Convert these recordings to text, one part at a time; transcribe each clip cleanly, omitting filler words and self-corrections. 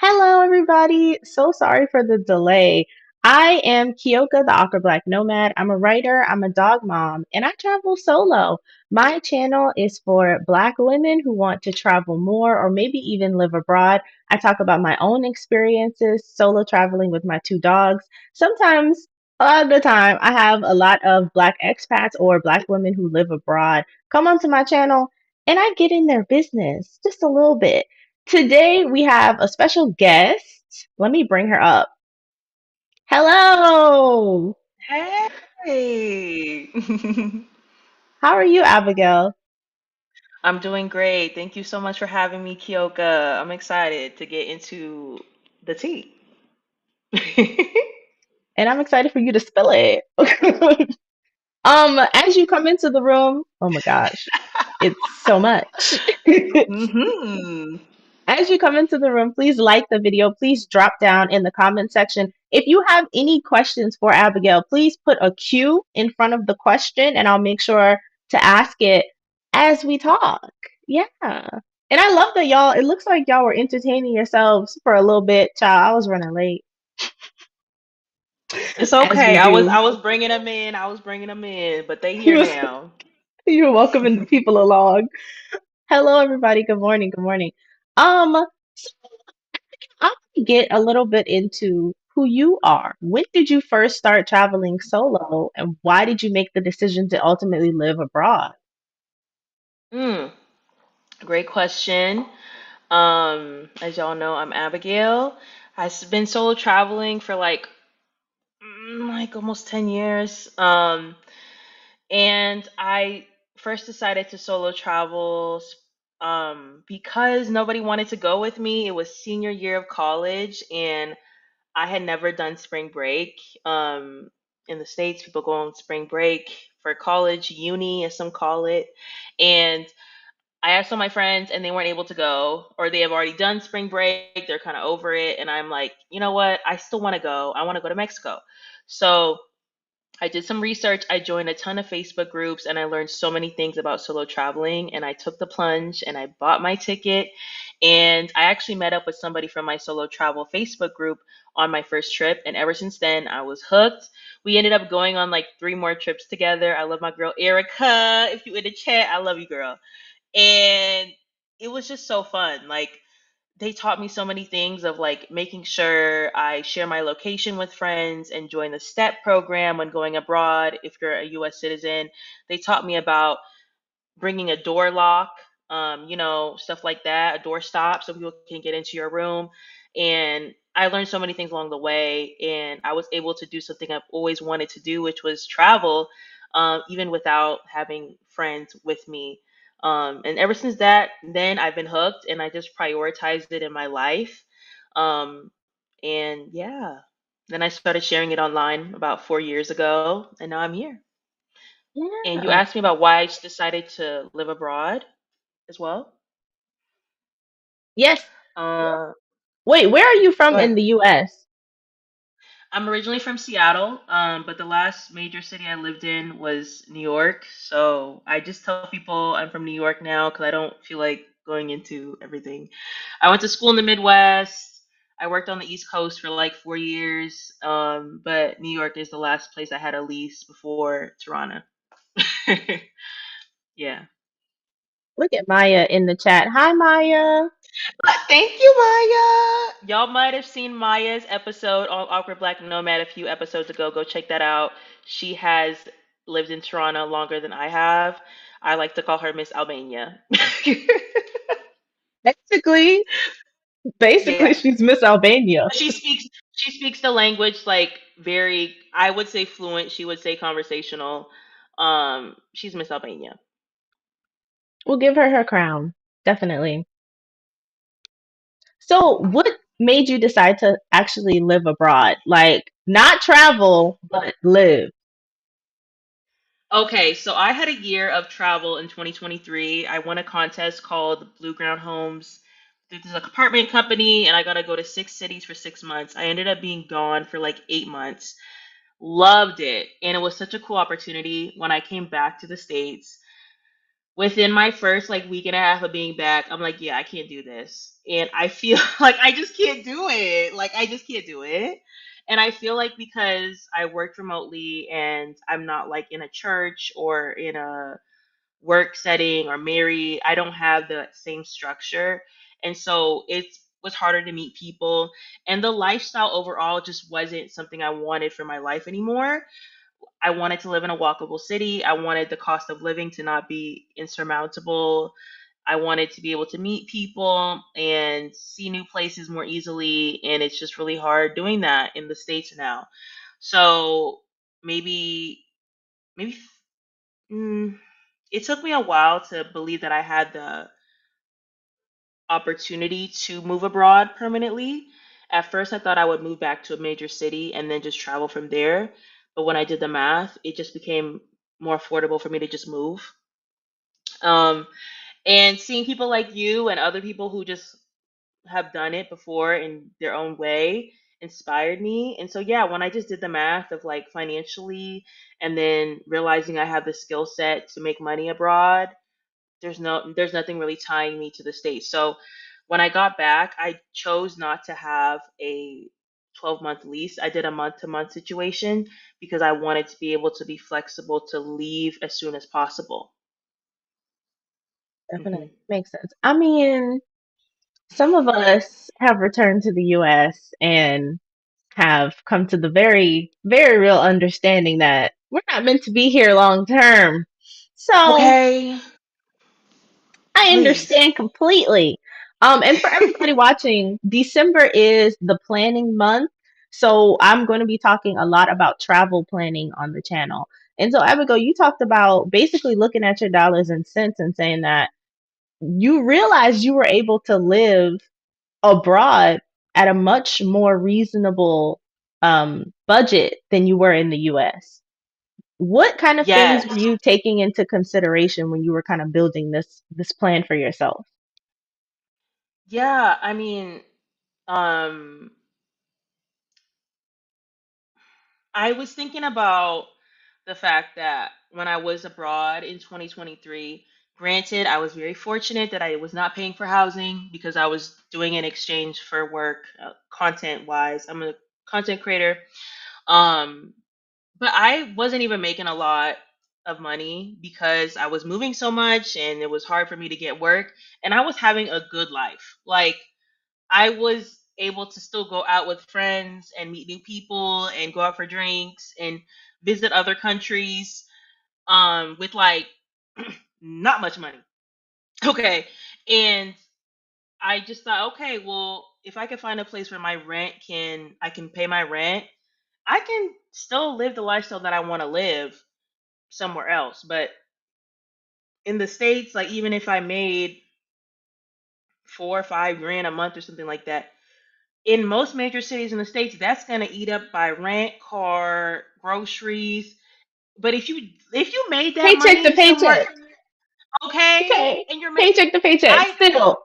Hello, everybody. So sorry for the delay. I am Keyoka, the Awkward Black Nomad. I'm a writer, I'm a dog mom, and I travel solo. My channel is for Black women who want to travel more or maybe even live abroad. I talk about my own experiences solo traveling with my two dogs. Sometimes, a lot of the time, I have a lot of Black expats or Black women who live abroad come onto my channel and I get in their business just a little bit. Today we have a special guest. Let me bring her up. Hello. Hey, How are you, Abigail? I'm doing great. Thank you so much for having me, Keyoka. I'm excited to get into the tea. And I'm excited for you to spill it. As you come into the room, oh my gosh, it's so much. hmm As you come into the room, please like the video. Please drop down in the comment section. If you have any questions for Abigail, please put a Q in front of the question and I'll make sure to ask it as we talk. Yeah. And I love that y'all, it looks like y'all were entertaining yourselves for a little bit. Child, I was running late, It's as okay. we I was do. I was bringing them in. I was bringing them in, but they here now. You're welcoming the people along. Hello, everybody. Good morning. Good morning. So I want to get a little bit into who you are. When did you first start traveling solo, and why did you make the decision to ultimately live abroad? Mm, great question. As y'all know, I'm Abigail. I've been solo traveling for like almost 10 years. And I first decided to solo travel because nobody wanted to go with me. It was senior year of college, and I had never done spring break. In the States, people go on spring break for college, uni, as some call it. And I asked all my friends, and they weren't able to go, or they have already done spring break. They're kind of over it. And I'm like, you know what? I still want to go. I want to go to Mexico. So I did some research. I joined a ton of Facebook groups and I learned so many things about solo traveling. And I took the plunge and I bought my ticket. And I actually met up with somebody from my solo travel Facebook group on my first trip. And ever since then, I was hooked. We ended up going on like three more trips together. I love my girl, Erica. If you in the chat, I love you, girl. And it was just so fun. Like, they taught me so many things of like making sure I share my location with friends and join the STEP program when going abroad if you're a US citizen. They taught me about bringing a door lock, stuff like that, a door stop so people can get into your room. And I learned so many things along the way, and I was able to do something I've always wanted to do, which was travel, even without having friends with me. And ever since that, then I've been hooked, and I just prioritized it in my life. Um, and yeah, then I started sharing it online about 4 years ago, and now I'm here. And you Yeah. asked me about why I decided to live abroad as well. Yes. Uh, Wait, where are you Go from in ahead. the US? I'm originally from Seattle, but the last major city I lived in was New York. So I just tell people I'm from New York now because I don't feel like going into everything. I went to school in the Midwest. I worked on the East Coast for like 4 years, but New York is the last place I had a lease before Tirana. Yeah. Look at Maya in the chat. Hi, Maya. Thank you, Maya. Y'all might have seen Maya's episode on Awkward Black Nomad a few episodes ago. Go check that out. She has lived in Toronto longer than I have. I like to call her Miss Albania. Basically, basically, Yeah. she's Miss Albania. But she speaks the language like very, I would say fluent, she would say conversational. She's Miss Albania. We'll give her her crown. Definitely. So, what made you decide to actually live abroad? Like, not travel, but live. Okay, so I had a year of travel in 2023. I won a contest called Blue Ground Homes. This is a apartment company, and I got to go to 6 cities for 6 months. I ended up being gone for like 8 months. Loved it. And it was such a cool opportunity when I came back to the States. within my first like week and a half of being back, I'm like, yeah, I can't do this. And I feel like I just can't do it. Like I just can't do it. And I feel like because I worked remotely and I'm not like in a church or in a work setting or married, I don't have the same structure. And so it was harder to meet people. And the lifestyle overall just wasn't something I wanted for my life anymore. I wanted to live in a walkable city. I wanted the cost of living to not be insurmountable. I wanted to be able to meet people and see new places more easily. And it's just really hard doing that in the States now. So maybe, maybe, mm, it took me a while to believe that I had the opportunity to move abroad permanently. At first, I thought I would move back to a major city and then just travel from there. But when I did the math, it just became more affordable for me to just move. Um, and seeing people like you and other people who just have done it before in their own way inspired me. And so, yeah, when I just did the math of like financially and then realizing I have the skill set to make money abroad, there's nothing really tying me to the States. So when I got back, I chose not to have a 12-month lease. I did a month to month situation because I wanted to be able to be flexible to leave as soon as possible. Definitely Hmm. makes sense. I mean, some of us have returned to the US and have come to the very, very real understanding that we're not meant to be here long term. So Okay, I please. understand completely. And for everybody watching, December is the planning month. So I'm going to be talking a lot about travel planning on the channel. And so, Abigail, you talked about basically looking at your dollars and cents and saying that you realized you were able to live abroad at a much more reasonable budget than you were in the US. What kind of things were Yes. you taking into consideration when you were kind of building this plan for yourself? Yeah, I mean, um, I was thinking about the fact that when I was abroad in 2023, granted, I was very fortunate that I was not paying for housing because I was doing an exchange for work, content wise. I'm a content creator. Um, but I wasn't even making a lot of money because I was moving so much and it was hard for me to get work. And I was having a good life. Like, I was able to still go out with friends and meet new people and go out for drinks and visit other countries with like not much money. Okay. And I just thought, okay, well, if I can find a place where my rent can I can pay my rent, I can still live the lifestyle that I want to live somewhere else. But in the States, like even if I made 4 or 5 grand a month or something like that, in most major cities in the States, that's gonna eat up by rent, car, groceries. But if you made that Paycheck to money somewhere, paycheck. okay, Okay. and you're making, Paycheck to paycheck. I Still.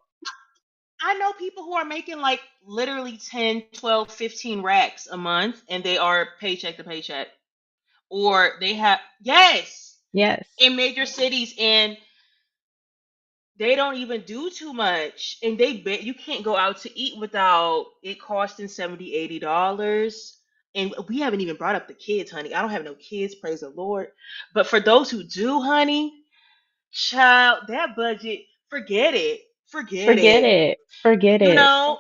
I know people who are making like literally 10, 12, 15 racks a month and they are paycheck to paycheck. Or they have, yes, Yes. in major cities, and they don't even do too much, and they bet you can't go out to eat without it costing 70, $80. And we haven't even brought up the kids, honey. I don't have no kids, praise the Lord. But for those who do, honey, child, that budget, forget it. Forget Forget it. it. Forget You it. know?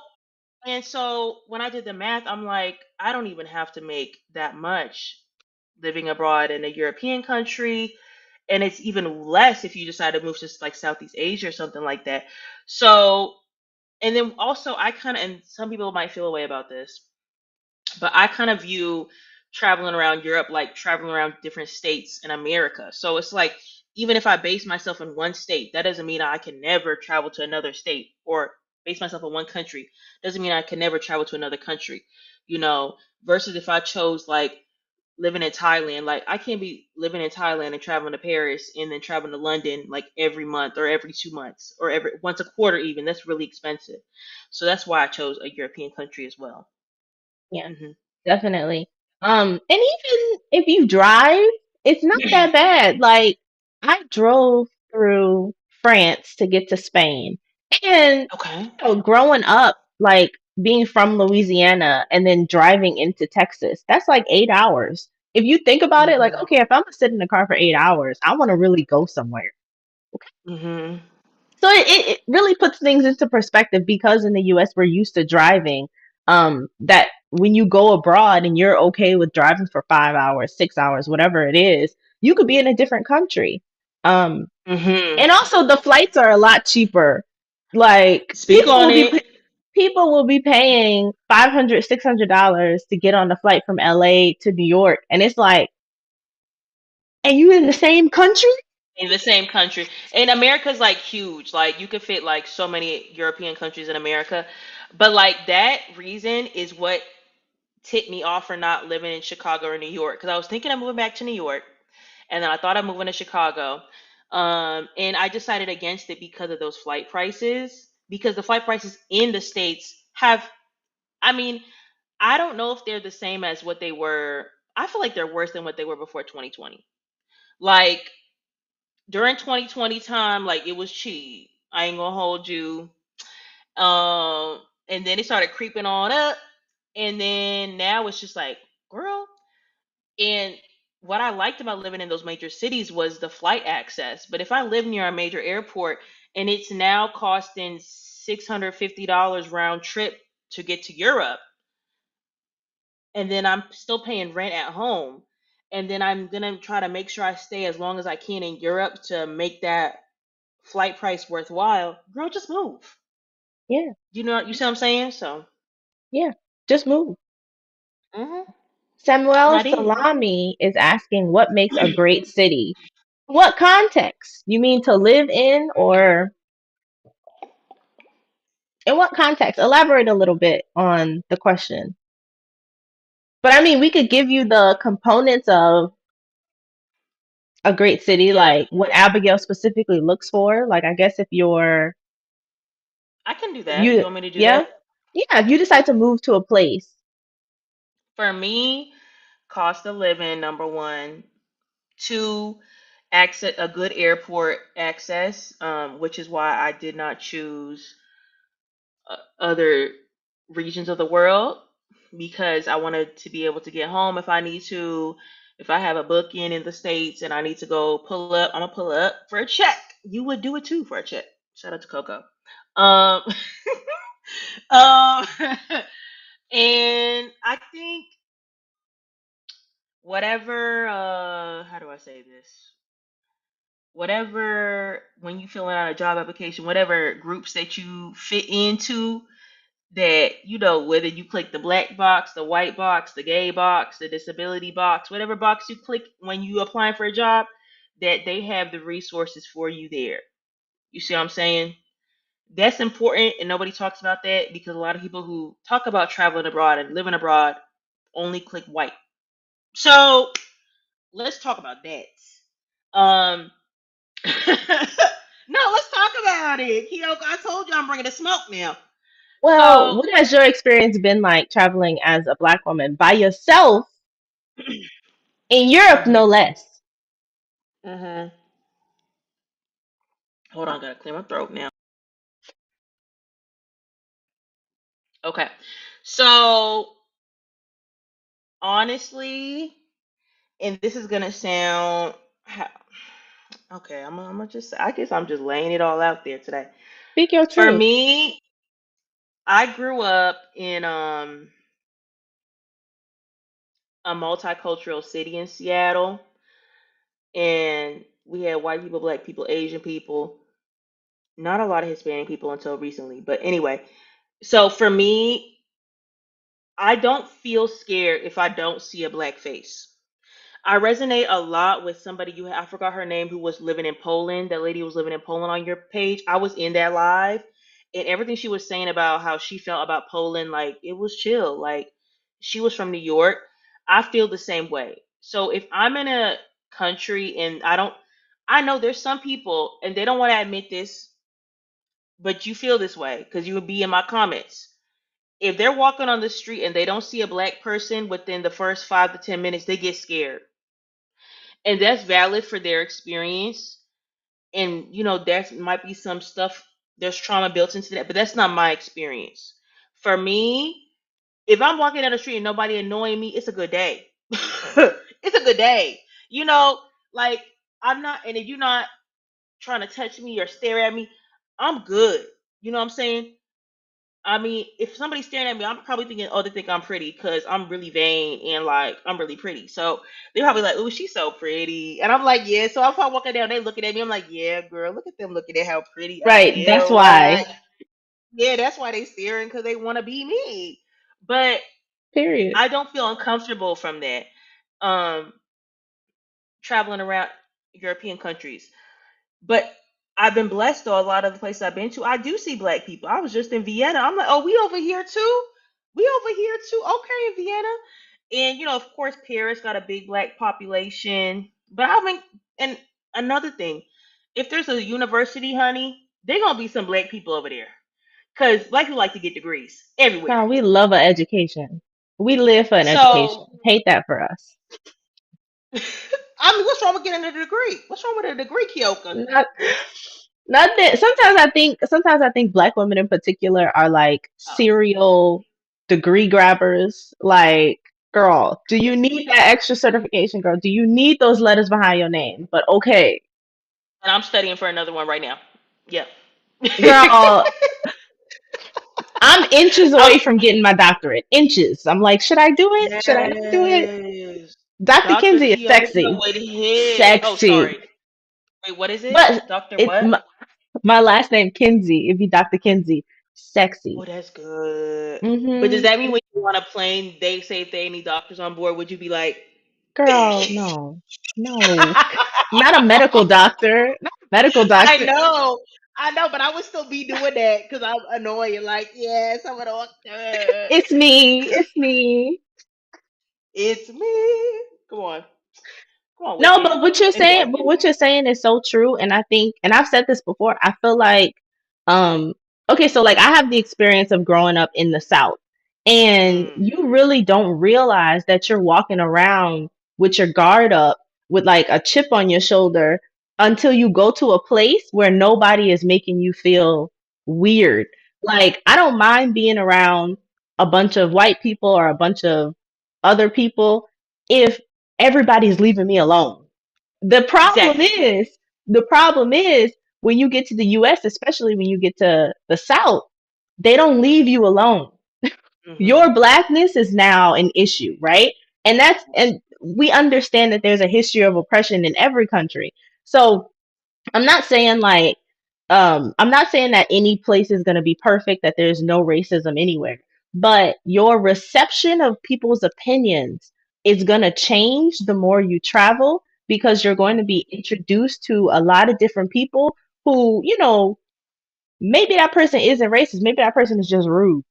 And so when I did the math, I'm like, I don't even have to make that much living abroad in a European country. And it's even less if you decide to move to like Southeast Asia or something like that. So, and then also, I kind of, and some people might feel a way about this, but I kind of view traveling around Europe like traveling around different states in America. So it's like, even if I base myself in one state, that doesn't mean I can never travel to another state, or base myself in one country doesn't mean I can never travel to another country, you know, versus if I chose like living in Thailand, like I can't be living in Thailand and traveling to Paris and then traveling to London like every month or every 2 months or every once a quarter even. That's really expensive. So that's why I chose a European country as well. Yeah, Hmm. definitely. And even if you drive, it's not that bad. Like I drove through France to get to Spain. And Okay. growing up, like being from Louisiana and then driving into Texas, that's like 8 hours. If you think about it, like, Mhm. okay, if I'm gonna sit in the car for 8 hours, I want to really go somewhere. Mhm. So it really puts things into perspective because in the US we're used to driving. That when you go abroad and you're okay with driving for 5 hours, 6 hours, whatever it is, you could be in a different country. Um, Mhm. and also the flights are a lot cheaper. Like Speak on it. people will be paying $500, $600 to get on the flight from LA to New York, and it's like, and you in the same country? In the same country. And America's like huge. Like you could fit like so many European countries in America. But like that reason is what tipped me off for not living in Chicago or New York. Because I was thinking of moving back to New York, and then I thought of moving to Chicago. And I decided against it because of those flight prices. Because the flight prices in the States have, I mean, I don't know if they're the same as what they were. I feel like they're worse than what they were before 2020. Like during 2020 time, like it was cheap. I ain't gonna hold you. And then it started creeping on up, and then now it's just like, girl. And what I liked about living in those major cities was the flight access. But if I live near a major airport and it's now costing $650 round trip to get to Europe, and then I'm still paying rent at home, and then I'm gonna try to make sure I stay as long as I can in Europe to make that flight price worthwhile, girl, just move. Yeah, You know, you see what I'm saying? So, yeah. Just move. hmm Samuel I did. Salami is asking what makes a great city. What context? You mean to live in or in what context? Elaborate a little bit on the question. But I mean, we could give you the components of a great city, Yeah, like what Abigail specifically looks for. Like, I guess if I can do that. You you, want me to do yeah, that? yeah, if you decide to move to a place, For me, cost of living, number one. Two, access a good airport access, which is why I did not choose other regions of the world because I wanted to be able to get home if I need to. If I have a booking in the States and I need to go pull up, I'm gonna pull up for a check. You would do it too for a check. Shout out to Coco. Um, um, and I think whatever, how do I say this? Whatever, when you fill out a job application, whatever groups that you fit into, that whether you click the black box, the white box, the gay box, the disability box, whatever box you click when you applying for a job, that they have the resources for you there. You see what I'm saying? That's important, and nobody talks about that because a lot of people who talk about traveling abroad and living abroad only click white. So let's talk about that. Um, no, let's talk about it. Keyoka, I told you I'm bringing the smoke now. well, So, what has your experience been like traveling as a black woman by yourself in Europe, no mhm, less? mhm. Hold on, gotta clear my throat now. Okay, so honestly, and this is gonna sound okay. I'm gonna just. I guess I'm just laying it all out there today. Speak your For truth. me, I grew up in a multicultural city in Seattle, and we had white people, black people, Asian people, not a lot of Hispanic people until recently. But anyway, so for me, I don't feel scared if I don't see a black face. I resonate a lot with somebody I forgot her name who was living in Poland. That lady was living in Poland on your page. I was in that live, and everything she was saying about how she felt about Poland, like it was chill. Like she was from New York. I feel the same way. So if I'm in a country and I know there's some people and they don't want to admit this, but you feel this way because you would be in my comments. If they're walking on the street and they don't see a black person within the first 5 to 10 minutes, they get scared. And that's valid for their experience. and there might be some stuff, there's trauma built into that, but that's not my experience. For me, if I'm walking down the street and nobody annoying me, it's a good day. It's a good day. You know, like I'm not, and if you're not trying to touch me or stare at me, I'm good. You know what I'm saying? I mean, if somebody's staring at me, I'm probably thinking, oh, they think I'm pretty because I'm really vain and like I'm really pretty. So they're probably like, oh, she's so pretty. And I'm like, yeah. So if I'm walking down, they looking at me, I'm like, yeah, girl, look at them looking at how pretty I Right. That's am. Like, why. yeah, that's why they staring because they want to be me. But Period. I don't feel uncomfortable from that. Um, Traveling around European countries. But I've been blessed though. A lot of the places I've been to, I do see black people. I was just in Vienna. I'm like, oh, we over here too. We over here too. Okay, in Vienna, and of course, Paris got a big black population. But I mean, and another thing, if there's a university, honey, there gonna be some black people over there, cause black people like to get degrees everywhere. Girl, we love an education. We live for an education. So, Hate that for us. I mean, what's wrong with getting a degree? What's wrong with a degree, Keyoka? Not nothing. Sometimes I think black women in particular are like Oh, serial degree grabbers. Like, girl, do you need that extra certification, girl? Do you need those letters behind your name? But okay, and I'm studying for another one right now. Yeah. girl, I'm inches I'm away from getting my doctorate. Inches. I'm like, should I do it? Should I not do it? Yes. Dr. Dr. Kinsey is Keyoka sexy. with his. Oh, Sexy. sorry. Wait, what is it? But Dr. it What? my last name Kinsey. It'd be Dr. Kinsey. Oh, Sexy. that's good. But does Hmm. that mean when you on a plane, they say if they any doctors on board, would you be like, Girl, no. No. Not a medical doctor. Not a medical I doctor. know, I know, but I would still be doing that because I'm annoying. Like, yes, I'm a doctor. It's me. It's me. It's me. Come on. Come on, No, Wicked. but what you're Anyway. saying, but what you're saying is so true. And I think, and I've said this before, I feel like, um, okay, so like I have the experience of growing up in the South, and Mm, you really don't realize that you're walking around with your guard up with like a chip on your shoulder until you go to a place where nobody is making you feel weird. Like, I don't mind being around a bunch of white people or a bunch of other people if everybody's leaving me alone. The problem exactly. is, the problem is when you get to the US, especially when you get to the South, they don't leave you alone. Hmm. Your blackness is now an issue, right? And we understand that there's a history of oppression in every country. So I'm not saying like I'm not saying that any place is going to be perfect, that there's no racism anywhere, but your reception of people's opinions is going to change the more you travel because you're going to be introduced to a lot of different people who, maybe that person isn't racist, maybe that person is just rude,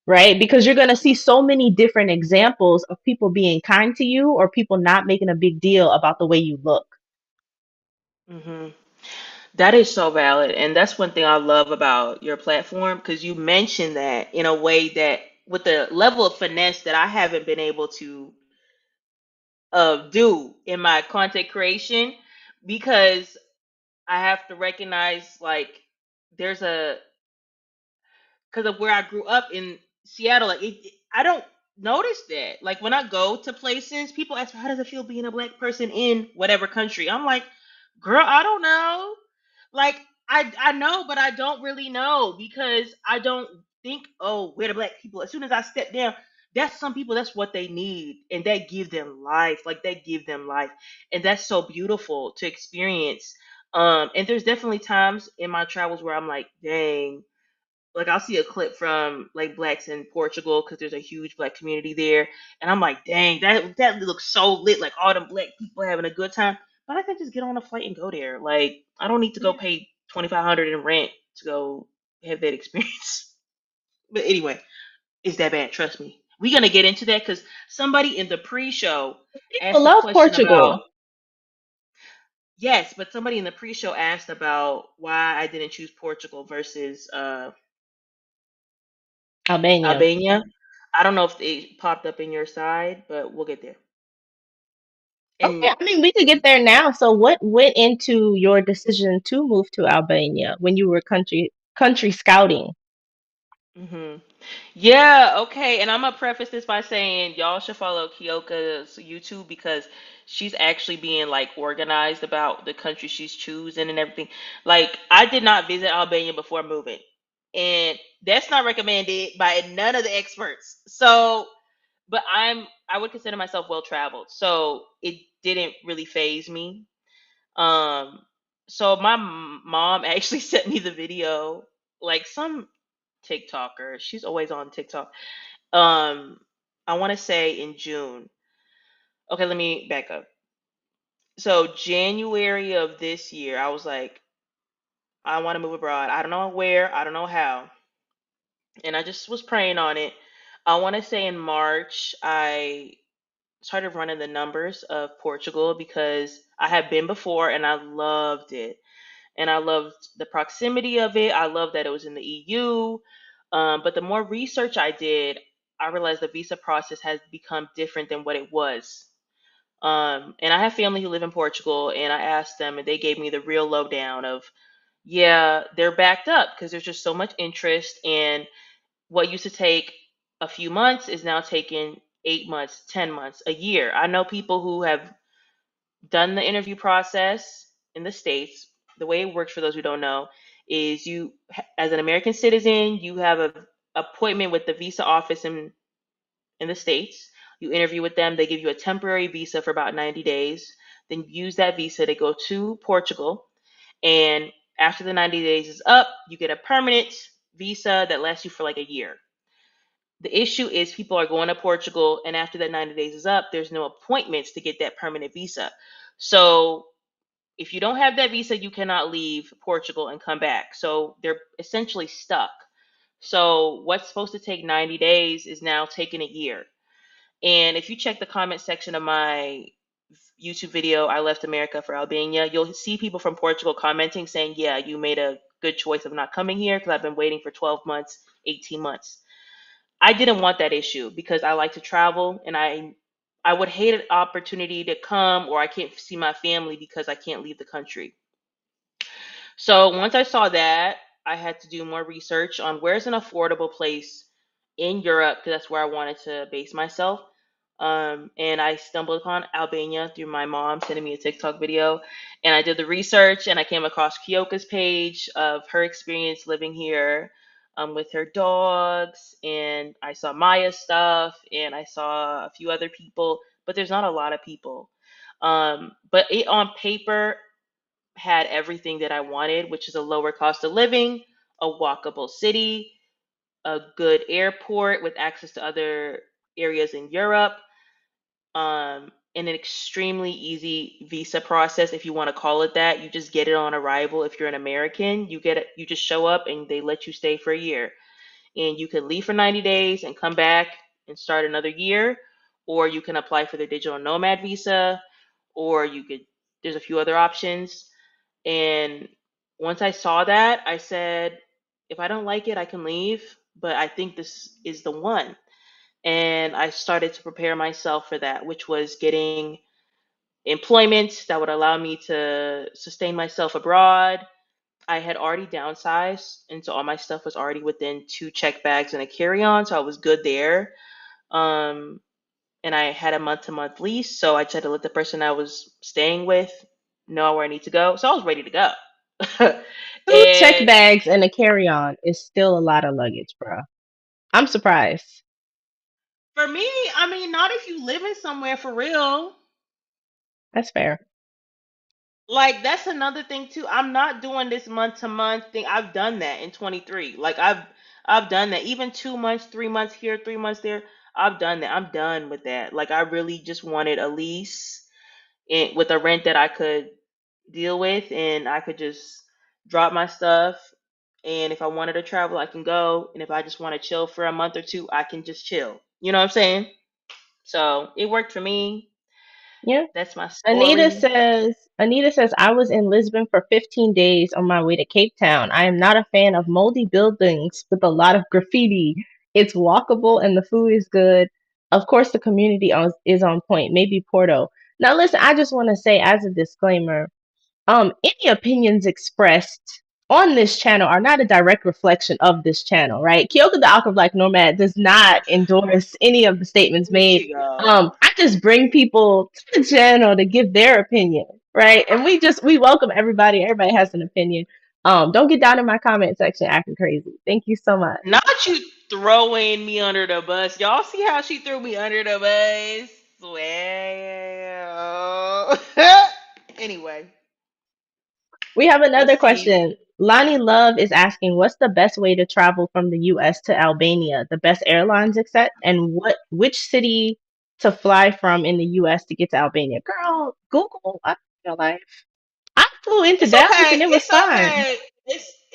right? Because you're going to see so many different examples of people being kind to you or people not making a big deal about the way you look. Hmm. That is so valid. And that's one thing I love about your platform because you mentioned that in a way that with the level of finesse that I haven't been able to do in my content creation because I have to recognize like there's a because of where I grew up in Seattle, like I don't notice that. Like when I go to places, people ask me, "How does it feel being a black person in whatever country?" I'm like, "Girl, I don't know." Like I know, but I don't really know because I don't think, "Oh, we're the black people." As soon as I step down, that's some people. That's what they need, and that give them life. Like that give them life, and that's so beautiful to experience. And there's definitely times in my travels where I'm like, "Dang." Like I'll see a clip from like blacks in Portugal because there's a huge black community there, and I'm like, dang, that looks so lit, like all them black people having a good time. But I can just get on a flight and go there. Like I don't need to go pay 2,500 in rent to go have that experience. But anyway, it's that bad. Trust me. We're gonna get into that because somebody in the pre-show People asked a love question about Portugal. yes, but somebody in the pre-show asked about why I didn't choose Portugal versus Albania. Albania. I don't know if they popped up in your side, but we'll get there. Okay, And I mean, we could get there now. So, what went into your decision to move to Albania when you were country scouting? hmm yeah, okay. And I'm gonna preface this by saying y'all should follow Keyoka's YouTube because she's actually being like organized about the country she's choosing and everything. Like, I did not visit Albania before moving, and that's not recommended by none of the experts. So, but I would consider myself well traveled, so it didn't really phase me. Um, so my mom actually sent me the video, like some TikToker. She's always on TikTok. Um, I want to say in June. Okay, let me back up. So January of this year, I was like, I want to move abroad. I don't know where, I don't know how, and I just was praying on it. I want to say in March, I started running the numbers of Portugal because I had been before and I loved it. And I loved the proximity of it. I loved that it was in the EU. But the more research I did, I realized the visa process has become different than what it was. And I have family who live in Portugal, and I asked them, and they gave me the real lowdown of, yeah, they're backed up because there's just so much interest. And what used to take a few months is now taking 8 months, 10 months, a year. I know people who have done the interview process in the States. The way it works, for those who don't know, is you, as an American citizen, you have a appointment with the visa office in the States. You interview with them. They give you a temporary visa for about 90 days. Then you use that visa to go to Portugal. And after the 90 days is up, you get a permanent visa that lasts you for like a year. The issue is people are going to Portugal, and after that 90 days is up, there's no appointments to get that permanent visa. So if you don't have that visa, you cannot leave Portugal and come back. So they're essentially stuck. So what's supposed to take 90 days is now taking a year. And if you check the comment section of my YouTube video, I left America for Albania, you'll see people from Portugal commenting saying, yeah, you made a good choice of not coming here because I've been waiting for 12 months, 18 months. I didn't want that issue because I like to travel, and I would hate an opportunity to come or I can't see my family because I can't leave the country. So once I saw that, I had to do more research on where's an affordable place in Europe because that's where I wanted to base myself. And I stumbled upon Albania through my mom sending me a TikTok video. And I did the research and I came across Keyoka's page of her experience living here with her dogs. And I saw Maya's stuff and I saw a few other people, but there's not a lot of people. But it on paper had everything that I wanted, which is a lower cost of living, a walkable city, a good airport with access to other areas in Europe, and an extremely easy visa process, if you want to call it that. You just get it on arrival. If you're an American, you get it, you just show up and they let you stay for a year. And you can leave for 90 days and come back and start another year, or you can apply for the digital nomad visa, or you could, there's a few other options. And once I saw that, I said, if I don't like it, I can leave. But I think this is the one. And I started to prepare myself for that, which was getting employment that would allow me to sustain myself abroad. I had already downsized, and so all my stuff was already within two check bags and a carry on. So I was good there. Um, and I had a month to month lease. So I tried to let the person I was staying with know where I need to go. So I was ready to go. Two check And bags and a carry-on is still a lot of luggage, bro. I'm surprised. for me, I mean, not if you live in somewhere for real. That's fair. Like that's another thing too. I'm not doing this month to month thing. I've done that in 23. Like I've done that. Even 2 months, 3 months here, 3 months there. I've done that. I'm done with that. Like I really just wanted a lease and with a rent that I could deal with, and I could just drop my stuff. And if I wanted to travel, I can go. And if I just want to chill for a month or two, I can just chill. You know what I'm saying? So it worked for me. Yeah. That's my Anita story. says, Anita says, I was in Lisbon for 15 days on my way to Cape Town. I am not a fan of moldy buildings with a lot of graffiti. It's walkable and the food is good. Of course, the community is on point. Maybe Porto. Now, listen, I just want to say as a disclaimer, any opinions expressed on this channel are not a direct reflection of this channel, right? Keyoka the Aqua Black Nomad does not endorse any of the statements Here made. you go. I just bring people to the channel to give their opinion, right? And we welcome everybody. Everybody has an opinion. Don't get down in my comment section acting crazy. Thank you so much. Not you throwing me under the bus. Y'all see how she threw me under the bus? Well. Anyway, We have let's another see. question. Lonnie Love is asking, what's the best way to travel from the US to Albania? The best airlines accept, and which city to fly from in the US to get to Albania? Girl, Google. I feel like I flew into It's Dallas okay. and it was It's fine. okay.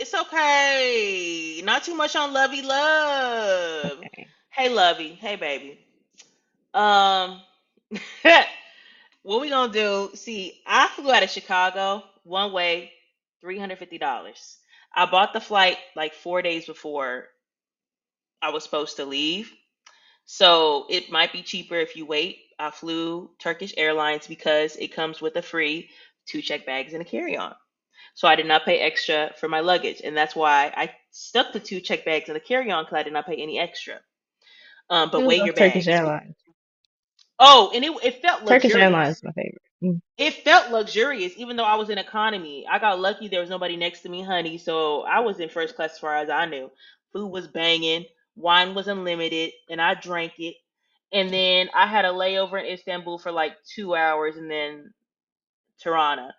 It's okay. Not too much on Lovey Love. Okay. Hey Lovey. Hey baby. Um what we gonna do? See, I flew out of Chicago one way, $350. I bought the flight like 4 days before I was supposed to leave. So it might be cheaper if you wait. I flew Turkish Airlines because it comes with a free two check bags and a carry on. So I did not pay extra for my luggage. And that's why I stuck to two check bags and a carry on because I did not pay any extra. But I weigh love your Turkish bags. Airlines. Oh, and it felt Turkish Airlines luxurious. is my favorite. Mm. It felt luxurious, even though I was in economy. I got lucky there was nobody next to me, honey. So I was in first class as far as I knew. Food was banging, wine was unlimited, and I drank it. And then I had a layover in Istanbul for like 2 hours, and then Tirana.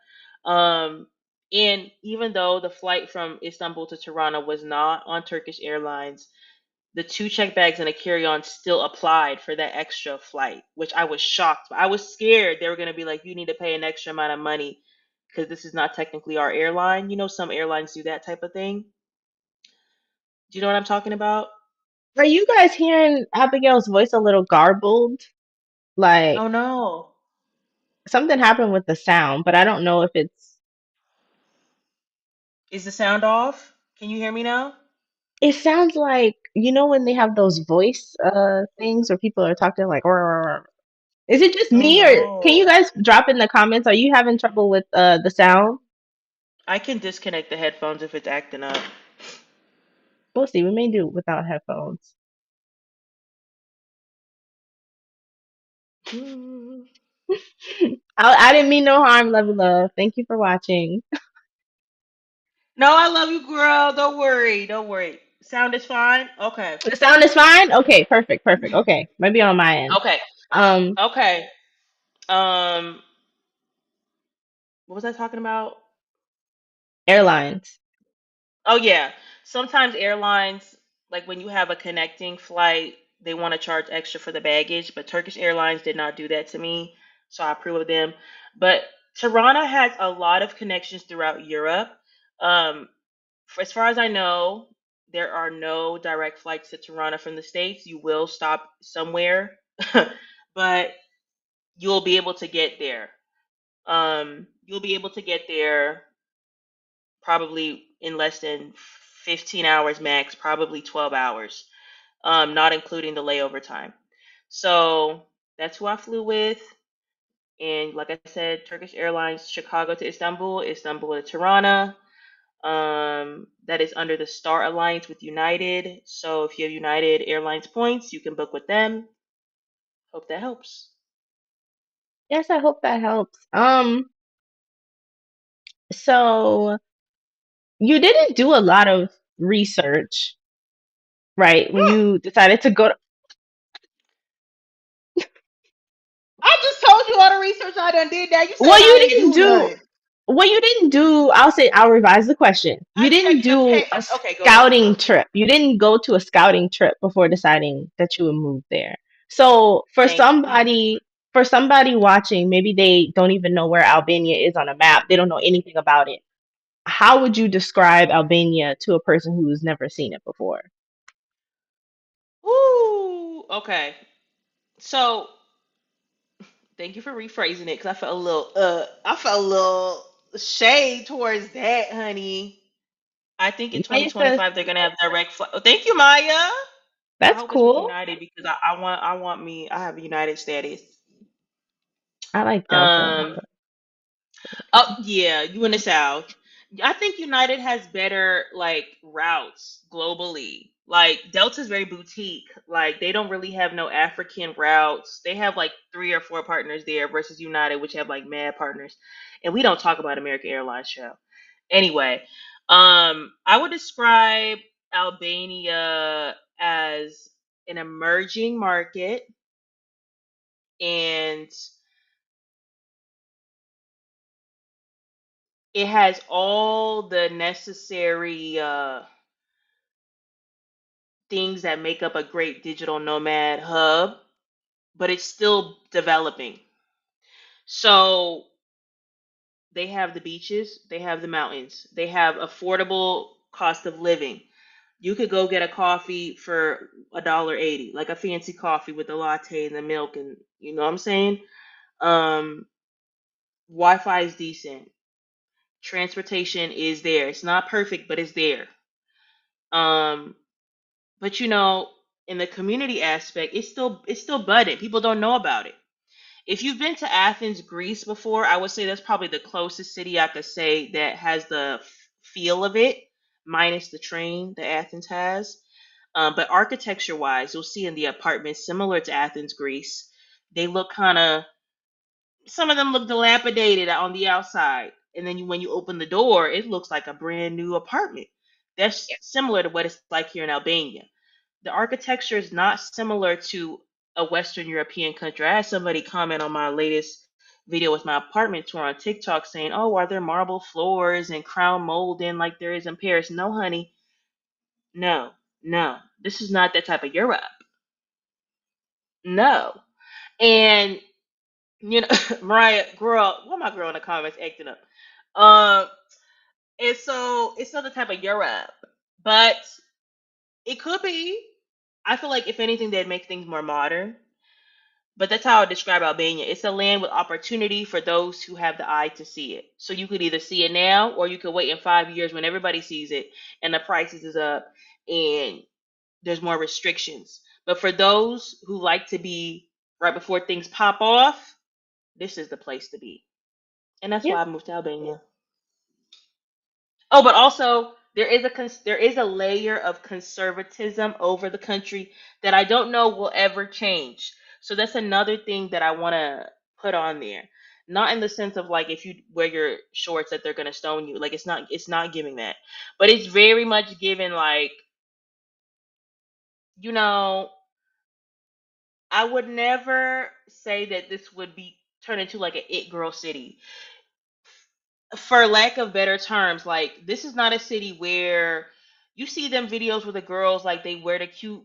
Um, and even though the flight from Istanbul to Tirana was not on Turkish Airlines, the two check bags and a carry on still applied for that extra flight, which I was shocked. I was scared they were going to be like, you need to pay an extra amount of money because this is not technically our airline. You know, some airlines do that type of thing. Do you know what I'm talking about? Are you guys hearing Abigail's voice a little garbled? Like Oh no. something happened with the sound, but I don't know if it's. Is the sound off? Can you hear me now? It sounds like when they have those voice things where people are talking like "Rrr, rrr, rrr." Is it just Oh me, or can you no. guys drop in the comments? Are you having trouble with the sound? I can disconnect the headphones if it's acting up. We'll see. We may do it without headphones. I didn't mean no harm, love you, love. Thank you for watching. No, I love you, girl. Don't worry. Don't worry. Sound is fine? Okay. The sound is fine. Okay, perfect, perfect. Okay, maybe on my end. Okay. Um, Okay. Um, what was I talking about? Airlines. Oh yeah. Sometimes airlines, like when you have a connecting flight, they want to charge extra for the baggage, but Turkish Airlines did not do that to me, so I approve of them. But Tirana has a lot of connections throughout Europe. Um, as far as I know, there are no direct flights to Tirana from the States. You will stop somewhere, but you'll be able to get there. You'll be able to get there probably in less than 15 hours max, probably 12 hours, not including the layover time. So that's who I flew with. And like I said, Turkish Airlines, Chicago to Istanbul, Istanbul to Tirana. That is under the Star Alliance with United. So if you have United Airlines points, you can book with them. Hope that helps. Yes, I hope that helps. So you didn't do a lot of research, right? When Hmm. you decided to go to, I just told you all the research I done did. Now you well, saying you I ain't didn't do do, none. I'll say, I'll revise the question. You I didn't checked the do pay. a Okay, go ahead. scouting trip. You didn't go to a scouting trip before deciding that you would move there. So Thank you. for somebody watching, maybe they don't even know where Albania is on a map. They don't know anything about it. How would you describe Albania to a person who's never seen it before? Woo. Okay. So thank you for rephrasing it because I felt a little shade towards that, honey. I think in Maya says 2025 they're gonna have direct flight. Oh, thank you, Maya. I that's hope it's with cool. United because I have a United status. I like Delta. Um, oh yeah, you in the South. I think United has better like routes globally. Like Delta's very boutique. Like they don't really have no African routes. They have like three or four partners there versus United, which have like mad partners. And we don't talk about American Airlines show. Anyway, I would describe Albania as an emerging market, and it has all the necessary things that make up a great digital nomad hub, but it's still developing. So they have the beaches, they have the mountains, they have affordable cost of living. You could go get a coffee for $1.80, like a fancy coffee with the latte and the milk, and you know what I'm saying. Um, Wi-Fi is decent. Transportation is there. It's not perfect, but it's there. Um, but in the community aspect, it's still budding. People don't know about it. If you've been to Athens, Greece before, I would say that's probably the closest city I could say that has the feel of it, minus the train that Athens has. But architecture wise, you'll see in the apartments similar to Athens, Greece. They look kind of, some of them look dilapidated on the outside. And then when you open the door, it looks like a brand new apartment. That's similar to what it's like here in Albania. The architecture is not similar to a Western European country. I had somebody comment on my latest video with my apartment tour on TikTok saying, "Oh, are there marble floors and crown molding like there is in Paris?" No, honey. No, no. This is not that type of Europe. No. And Mariah, girl, what my girl in the comments acting up? Um, and so it's not the type of Europe, but it could be. I feel like if anything, they'd make things more modern. But that's how I describe Albania. It's a land with opportunity for those who have the eye to see it. So you could either see it now or you could wait in 5 years when everybody sees it and the prices is up and there's more restrictions. But for those who like to be right before things pop off, this is the place to be. And that's Yeah. why I moved to Albania. Oh, but also there is a layer of conservatism over the country that I don't know will ever change. So that's another thing that I want to put on there. Not in the sense of like if you wear your shorts that they're gonna stone you. Like it's not giving that. But it's very much given like, you know, I would never say that this would be turn into like an it girl city. For lack of better terms, like this is not a city where you see them videos where the girls like they wear the cute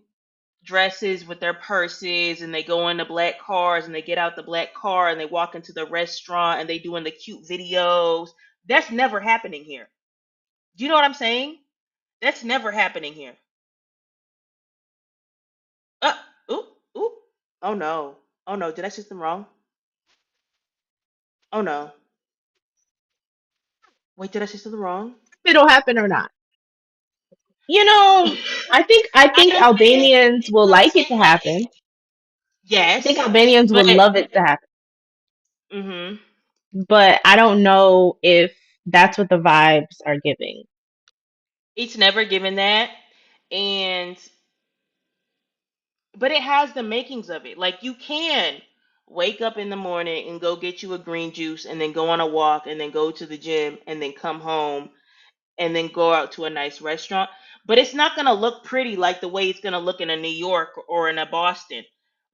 dresses with their purses and they go in the black cars and they get out the black car and they walk into the restaurant and they doing the cute videos. That's never happening here. Do you know what I'm saying? That's never happening here. Uh, ooh, ooh. Oh no. Oh no. Did I say something wrong? Oh no. Wait, did I say something wrong? If it'll happen or not. You know, I think I understand. Albanians will like it to happen. I think Yes, Albanians but would love it to happen. mhm. But I don't know if that's what the vibes are giving. It's never given that. And but it has the makings of it. Like you can wake up in the morning and go get you a green juice and then go on a walk and then go to the gym and then come home and then go out to a nice restaurant. But it's not going to look pretty like the way it's going to look in a New York or in a Boston.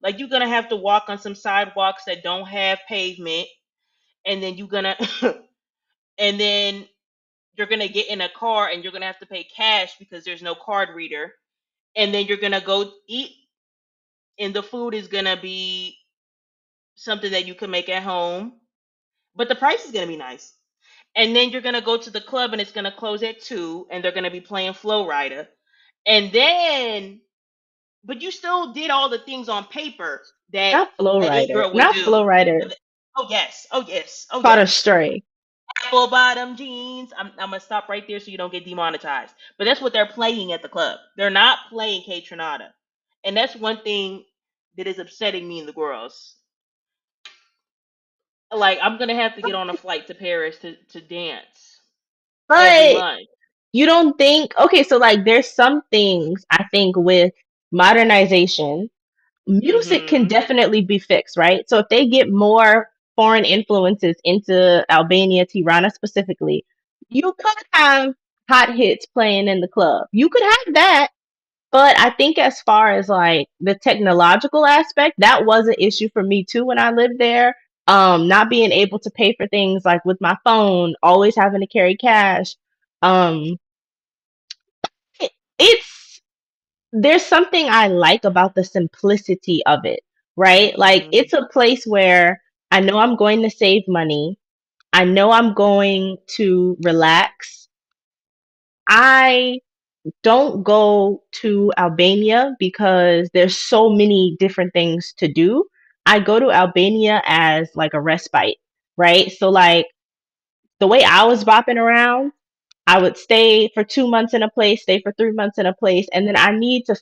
Like you're going to have to walk on some sidewalks that don't have pavement, and then you're going to and then you're going to get in a car and you're going to have to pay cash because there's no card reader, and then you're going to go eat, and the food is going to be something that you can make at home, but the price is going to be nice. And then you're going to go to the club and it's going to close at 2 and they're going to be playing Flow Rider. And then, but you still did all the things on paper that Not Flow an it Rider. girl would Not Flow do. Rider. Oh yes, oh yes, oh Caught yes. Astray. Apple bottom jeans. I'm gonna stop right there so you don't get demonetized. But that's what they're playing at the club. They're not playing K Tronada, and that's one thing that is upsetting me and the girls. Like I'm gonna have to get on a flight to Paris to dance every But month. you don't think, okay, so like there's some things I think with modernization, music can Mhm. definitely be fixed, right? So if they get more foreign influences into Albania, Tirana specifically, you could have hot hits playing in the club. You could have that. But I think as far as like the technological aspect, that was an issue for me too when I lived there. Not being able to pay for things like with my phone, always having to carry cash. Um, it, it's there's something I like about the simplicity of it, right? Like Mhm. it's a place where I know I'm going to save money. I know I'm going to relax. I don't go to Albania because there's so many different things to do. I go to Albania as like a respite, right? So like the way I was bopping around, I would stay for 2 months in a place, stay for 3 months in a place, and then I need to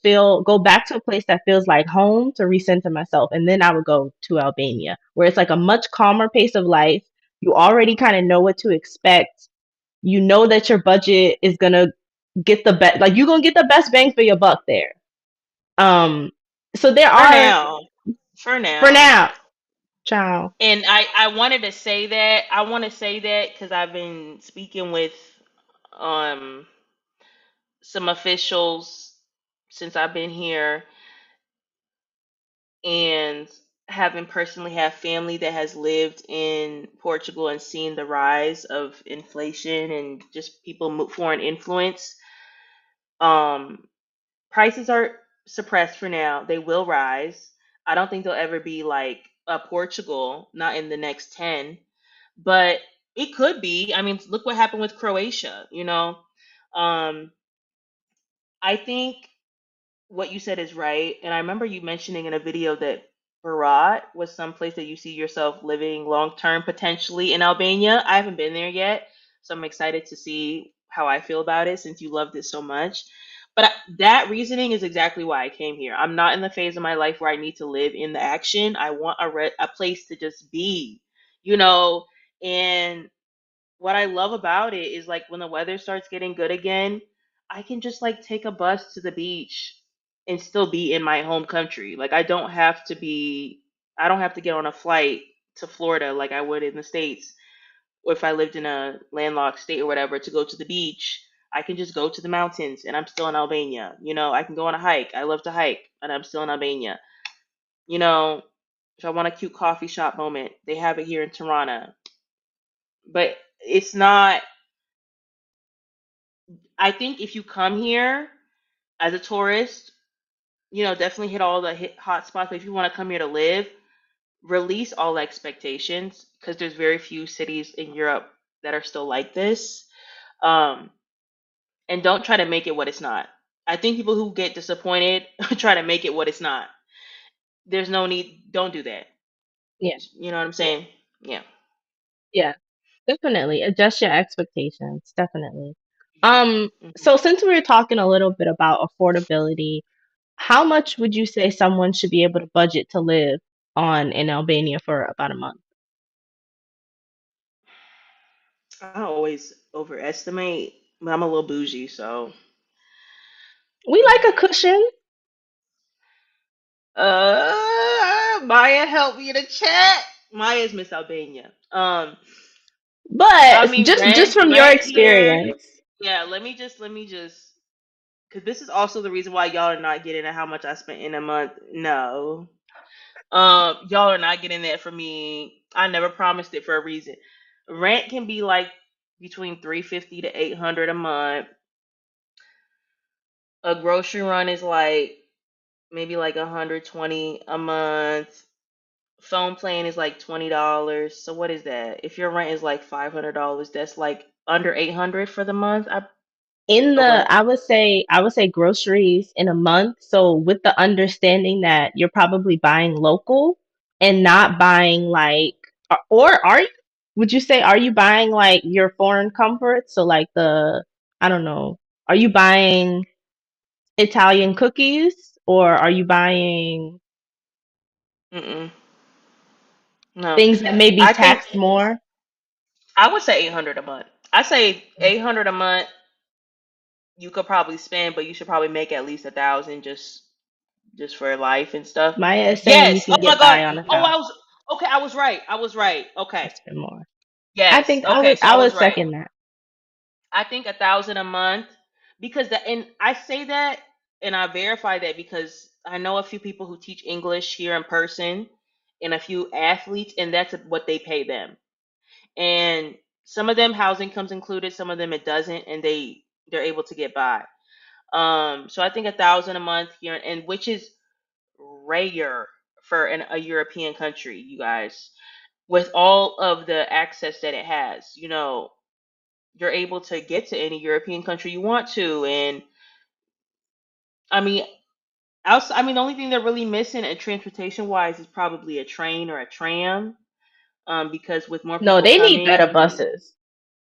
go back to a place that feels like home to recenter myself. And then I would go to Albania, where it's like a much calmer pace of life. You already kind of know what to expect. You know that your budget is gonna get the best, like you're gonna get the best bang for your buck there. Um, so there For are, now. For for now. now, child. And I wanted to say that. I want to say that because I've been speaking with um some officials since I've been here, and having personally have family that has lived in Portugal and seen the rise of inflation and just people foreign influence. Um, Prices are suppressed for now. They will rise. I don't think they'll ever be like Portugal, not in the next 10, but it could be. I mean, look what happened with Croatia, you know? Um, I think what you said is right. And I remember you mentioning in a video that Berat was some place that you see yourself living long term potentially in Albania. I haven't been there yet, so I'm excited to see how I feel about it since you loved it so much. But that reasoning is exactly why I came here. I'm not in the phase of my life where I need to live in the action. I want a place to just be, you know, and what I love about it is like when the weather starts getting good again, I can just like take a bus to the beach and still be in my home country. Like I don't have to get on a flight to Florida like I would in the States, or if I lived in a landlocked state or whatever to go to the beach. I can just go to the mountains and I'm still in Albania. You know, I can go on a hike. I love to hike and I'm still in Albania. You know, if I want a cute coffee shop moment, they have it here in Tirana. But it's not I think if you come here as a tourist, you know, definitely hit all the hot spots. But if you want to come here to live, release all expectations because there's very few cities in Europe that are still like this. Um, and don't try to make it what it's not. I think people who get disappointed try to make it what it's not. There's no need. Don't do that. Yeah, You know what I'm saying? Yeah. yeah, definitely. Adjust your expectations, definitely. Hmm. So since we were talking a little bit about affordability, how much would you say someone should be able to budget to live on in Albania for about a month? I always overestimate, but I'm a little bougie, so We like a cushion, Maya, help me in the chat. Maya's Miss Albania. I but mean just rent, from your rent here. experience, Yeah, let me just, because this is also the reason why y'all are not getting at how much I spent in a month. No, y'all are not getting that from me. I never promised it for a reason. Rent can be like between 350 to 800 a month. A grocery run is like maybe like 120 a month. Phone plan is like $20. So what is that? If your rent is like $500, that's like under 800 for the month. I in oh go the ahead. I would say groceries in a month, so with the understanding that you're probably buying local and not buying like, or are you, would you say, are you buying like your foreign comforts, so like the, I don't know, are you buying Italian cookies or are you buying Mm-mm. No, Things that may be I think taxed more. I would say 800 a month. I say 800 a month. You could probably spend, but you should probably make at least 1,000 just for life and stuff. Maya is saying you Yes. can Oh my get God. by on a Oh, I thousand. was okay. I was right. I was right. Okay. I spend more. I Yes. think Okay. So I I would was right. second that. I think 1,000 a month because and I say that and I verify that because I know a few people who teach English here in person and a few athletes, and that's what they pay them. And some of them housing comes included, some of them it doesn't, and they're able to get by. So I think 1,000 a month here, and which is rare for a European country, you guys, with all of the access that it has. You're able to get to any European country you want to, and I mean, the only thing they're really missing, transportation wise, is probably a train or a tram. Because with more No, people they need coming, better buses.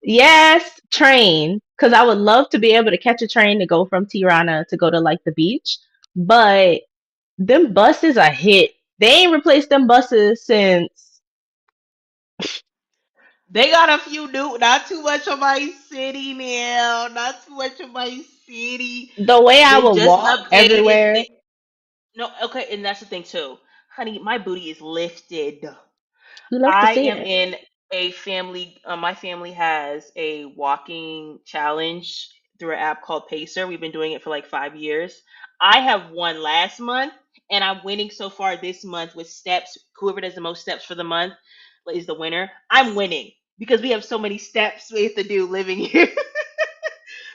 Yes, train. Because I would love to be able to catch a train to go from Tirana to go to like the beach. But them buses are hit. They ain't replaced them buses since they got a few new, not too much of my city now, not too much of my city. the way I They would just walk updated. everywhere. No, okay, and that's the thing too, honey. My booty is lifted. We love to I see am it. in a family. My family has a walking challenge through an app called Pacer. We've been doing it for like 5 years. I have won last month, and I'm winning so far this month with steps. Whoever does the most steps for the month is the winner. I'm winning because we have so many steps we have to do living here.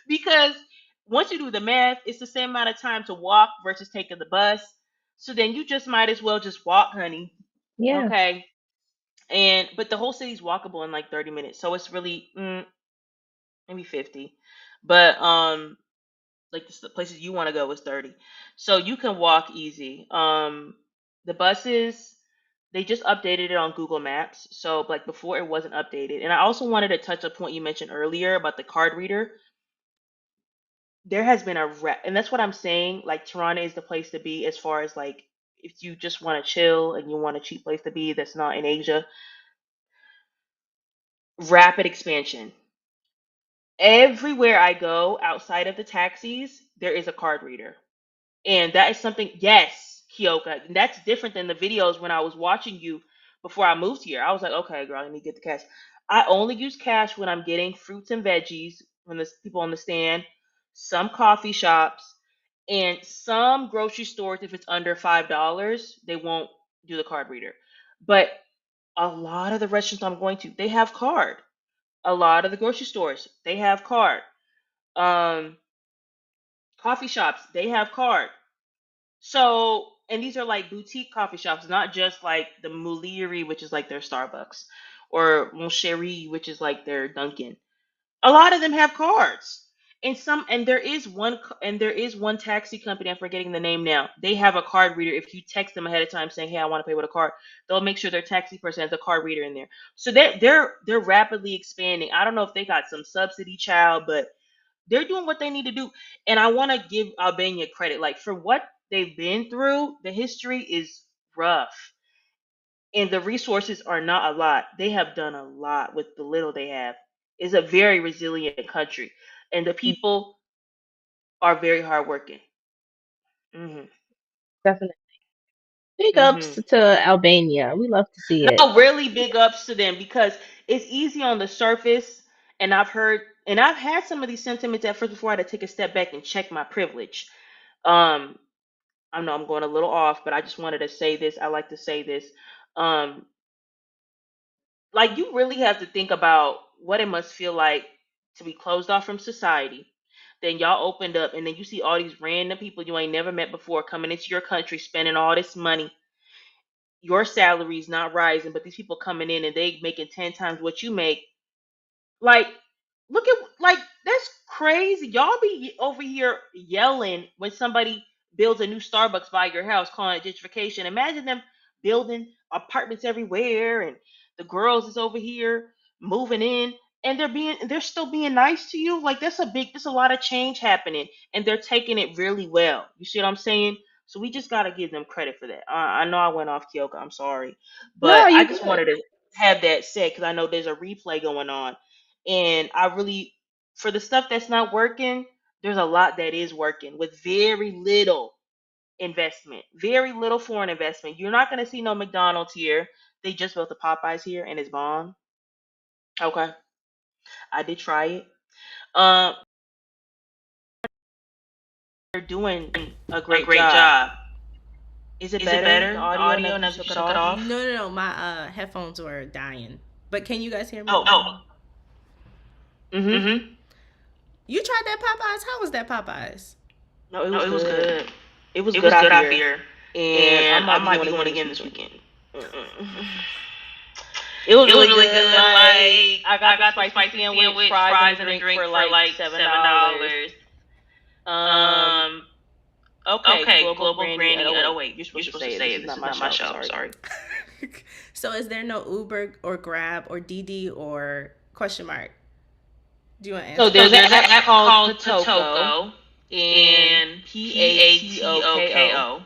Because once you do the math, it's the same amount of time to walk versus taking the bus. So then you just might as well just walk, honey. Yeah, Okay. And but the whole city's walkable in like 30 minutes. So it's really maybe 50. But like the places you want to go is 30. So you can walk easy. The buses, they just updated it on Google Maps. So like before it wasn't updated. And I also wanted to touch a point you mentioned earlier about the card reader. There has been and that's what I'm saying, like Tirana is the place to be as far as like if you just want to chill and you want a cheap place to be that's not in Asia. Rapid expansion. Everywhere I go outside of the taxis, there is a card reader. And that is something, yes, Keyoka. That's different than the videos when I was watching you before I moved here. I was like, okay, girl, I need to get the cash. I only use cash when I'm getting fruits and veggies from the people on the stand, some coffee shops, and some grocery stores. If it's under $5, they won't do the card reader. But a lot of the restaurants I'm going to, they have card. A lot of the grocery stores, they have card. Um, Coffee shops, they have card. So, and these are like boutique coffee shops, not just like the Muliri, which is like their Starbucks, or Mon Chéri, which is like their Dunkin'. A lot of them have cards. And there is one taxi company, I'm forgetting the name now. They have a card reader. If you text them ahead of time saying, "Hey, I want to pay with a card," they'll make sure their taxi person has a card reader in there. So they're rapidly expanding. I don't know if they got some subsidy child, but they're doing what they need to do. And I want to give Albania credit. Like for what they've been through, the history is rough. And the resources are not a lot. They have done a lot with the little they have. It's a very resilient country. And the people are very hardworking. Hmm. definitely. Big ups Hmm. to Albania. We love to see it. No, really big ups to them because it's easy on the surface. And I've had some of these sentiments at first before I had to take a step back and check my privilege. Um, I know I'm going a little off, but I just wanted to say this. I like to say this. Um, like you really have to think about what it must feel like to be closed off from society. Then y'all opened up, and then you see all these random people you ain't never met before coming into your country, spending all this money. Your salary's not rising, but these people coming in and they making 10 times what you make. Like, look at like that's crazy. Y'all be over here yelling when somebody builds a new Starbucks by your house, calling it gentrification. Imagine them building apartments everywhere, and the girls is over here moving in, and they're still being nice to you. Like there's a lot of change happening, and they're taking it really well. You see what I'm saying? So we just gotta give them credit for that. I know I went off Kyoka. I'm sorry, No, but I you just good. wanted to have that said because I know there's a replay going on, and I really, for the stuff that's not working, there's a lot that is working with very little investment, very little foreign investment. You're not gonna see no McDonald's here. They just built the Popeyes here, and it's bomb. Okay, I did try it. Um, they're doing a A great great job. job. Is it Is it better the better, the audio now audio, that now you that took you it took it off? off? No, no, no. My headphones were dying. But can you guys hear me? Oh, Oh, mm-hmm. mm-hmm. You tried that Popeyes? How was that Popeyes? No, it No, was it was good. good. It was It good was out good out here, here, and I and I might be might going be going again this again this weekend. weekend. Mm-mm. It was It was really really good. good. Like Like I got I the got the spicy spicy sandwich, sandwich, fries, and a fries, and a drink drink for for like like $7. $7. Um. Um. Okay, Okay, Global Global Granny. Granny. Oh Oh wait, wait, you're you're supposed to supposed to say it. This say is it. This not is my not my show. show. Sorry. Sorry. So is there no Uber or Grab or Didi or question mark? Do you want to So answer So there's that? an there's an app app called called Patoko, Patoko, and and Patoko. Patoko.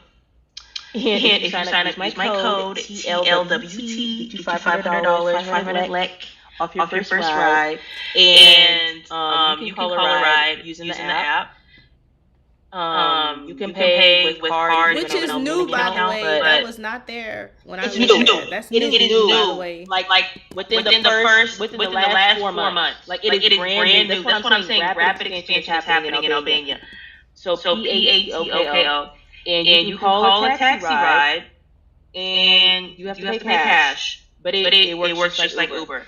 And if And you if you sign up, sign up, use my use my code code TLWT, TLWT, get you get you five five hundred hundred dollars, dollars, 500 500 lek lek off your off your first first ride, ride, and and you can you can call a call a ride ride using the using the app. app. You can You can pay pay with with card if card you Which if don't you have is an don't have an new, Albanian by the account, account, way. but That but was not there when I it's lived it's new. there. new. That's It is It is new, by the new. new. way. Like Like within the within the first, first, within the within the last last 4 months. 4 months. Like it Like is it is brand new. brand That's new. what I'm That's what I'm saying. saying. Rapid Rapid expansion is expansion is happening in happening in Albania. Albania. So So PATOKO, PATOKO, and you and can you can call a call a taxi taxi ride, ride, and and you have to you pay have to pay cash, cash, but but it it works just works like just like Uber. Uber.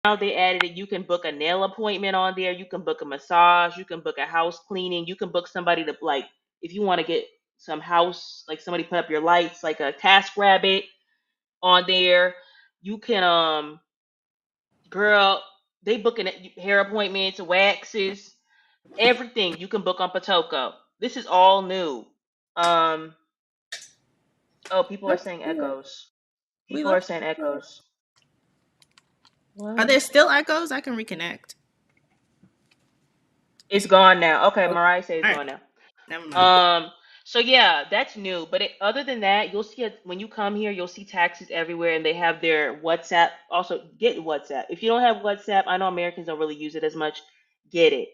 Now they added it. You can book a nail appointment on there. You can book a massage. You can book a house cleaning. You can book somebody to like if you want to get some house like somebody put up your lights like a task rabbit on there. You can girl they booking hair appointments, waxes, everything you can book on Patoko. This is all new. Um oh people are Okay, saying yeah. echoes. We People are love saying that. echoes. Are What? there still echoes? I can reconnect. It's gone now. Okay, Okay. Mariah says it's All right. gone now. Never mind. So yeah, that's new. But other than that, you'll see it when you come here. You'll see taxis everywhere, and they have their WhatsApp. Also, get WhatsApp. If you don't have WhatsApp, I know Americans don't really use it as much. Get it.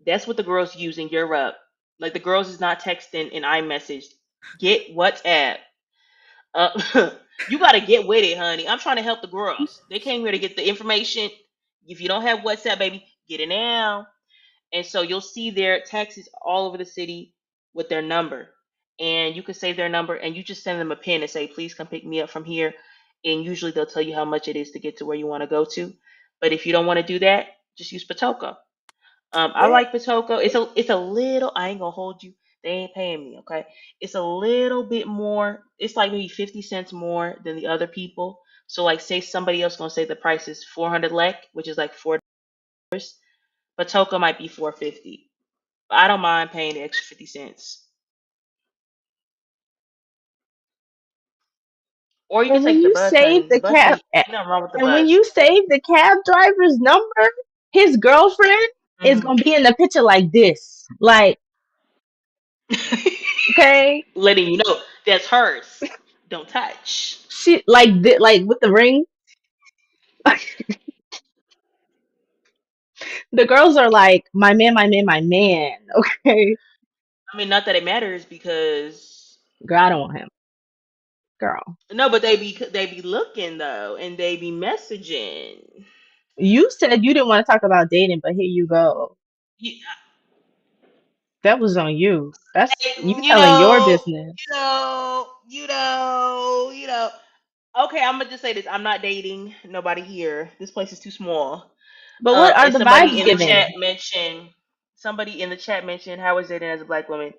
That's what the girls use in Europe. Like the girls is not texting in iMessage. Get WhatsApp. You gotta get with it, honey. I'm trying to help the girls. They came here to get the information. If you don't have WhatsApp, baby, get it now. And so you'll see their taxis all over the city with their number. And you can save their number and you just send them a pin and say, please come pick me up from here. And usually they'll tell you how much it is to get to where you want to go to. But if you don't want to do that, just use Patoko. I Where like Patoko. It's a little I ain't gonna hold you. They ain't paying me, okay? It's a little bit more, it's like maybe 50 cents more than the other people. So like say somebody else gonna say the price is 400 lek, which is like $4. Patoko might be 450. I don't mind paying the extra 50 cents. Or you can And when take the you bus, save honey. The the bus cab, be nothing wrong with the and when bus. you save the cab driver's number, his girlfriend is Hmm. gonna be in the picture like this, like okay, Letting you know that's hers. Don't touch. she like with the ring. The girls are like, my man, my man, my man. Okay, I mean, not that it matters because girl, I don't want him. Girl, no, but they be looking though, and they be messaging. you said you didn't want to talk about dating, but here you go. You, That was on you. That's you you telling your know, business. you know. Okay, I'm gonna just say this: I'm not dating nobody here. This place is too small. But what are And the somebody vibes in the giving? chat mentioned how is dating as a black woman.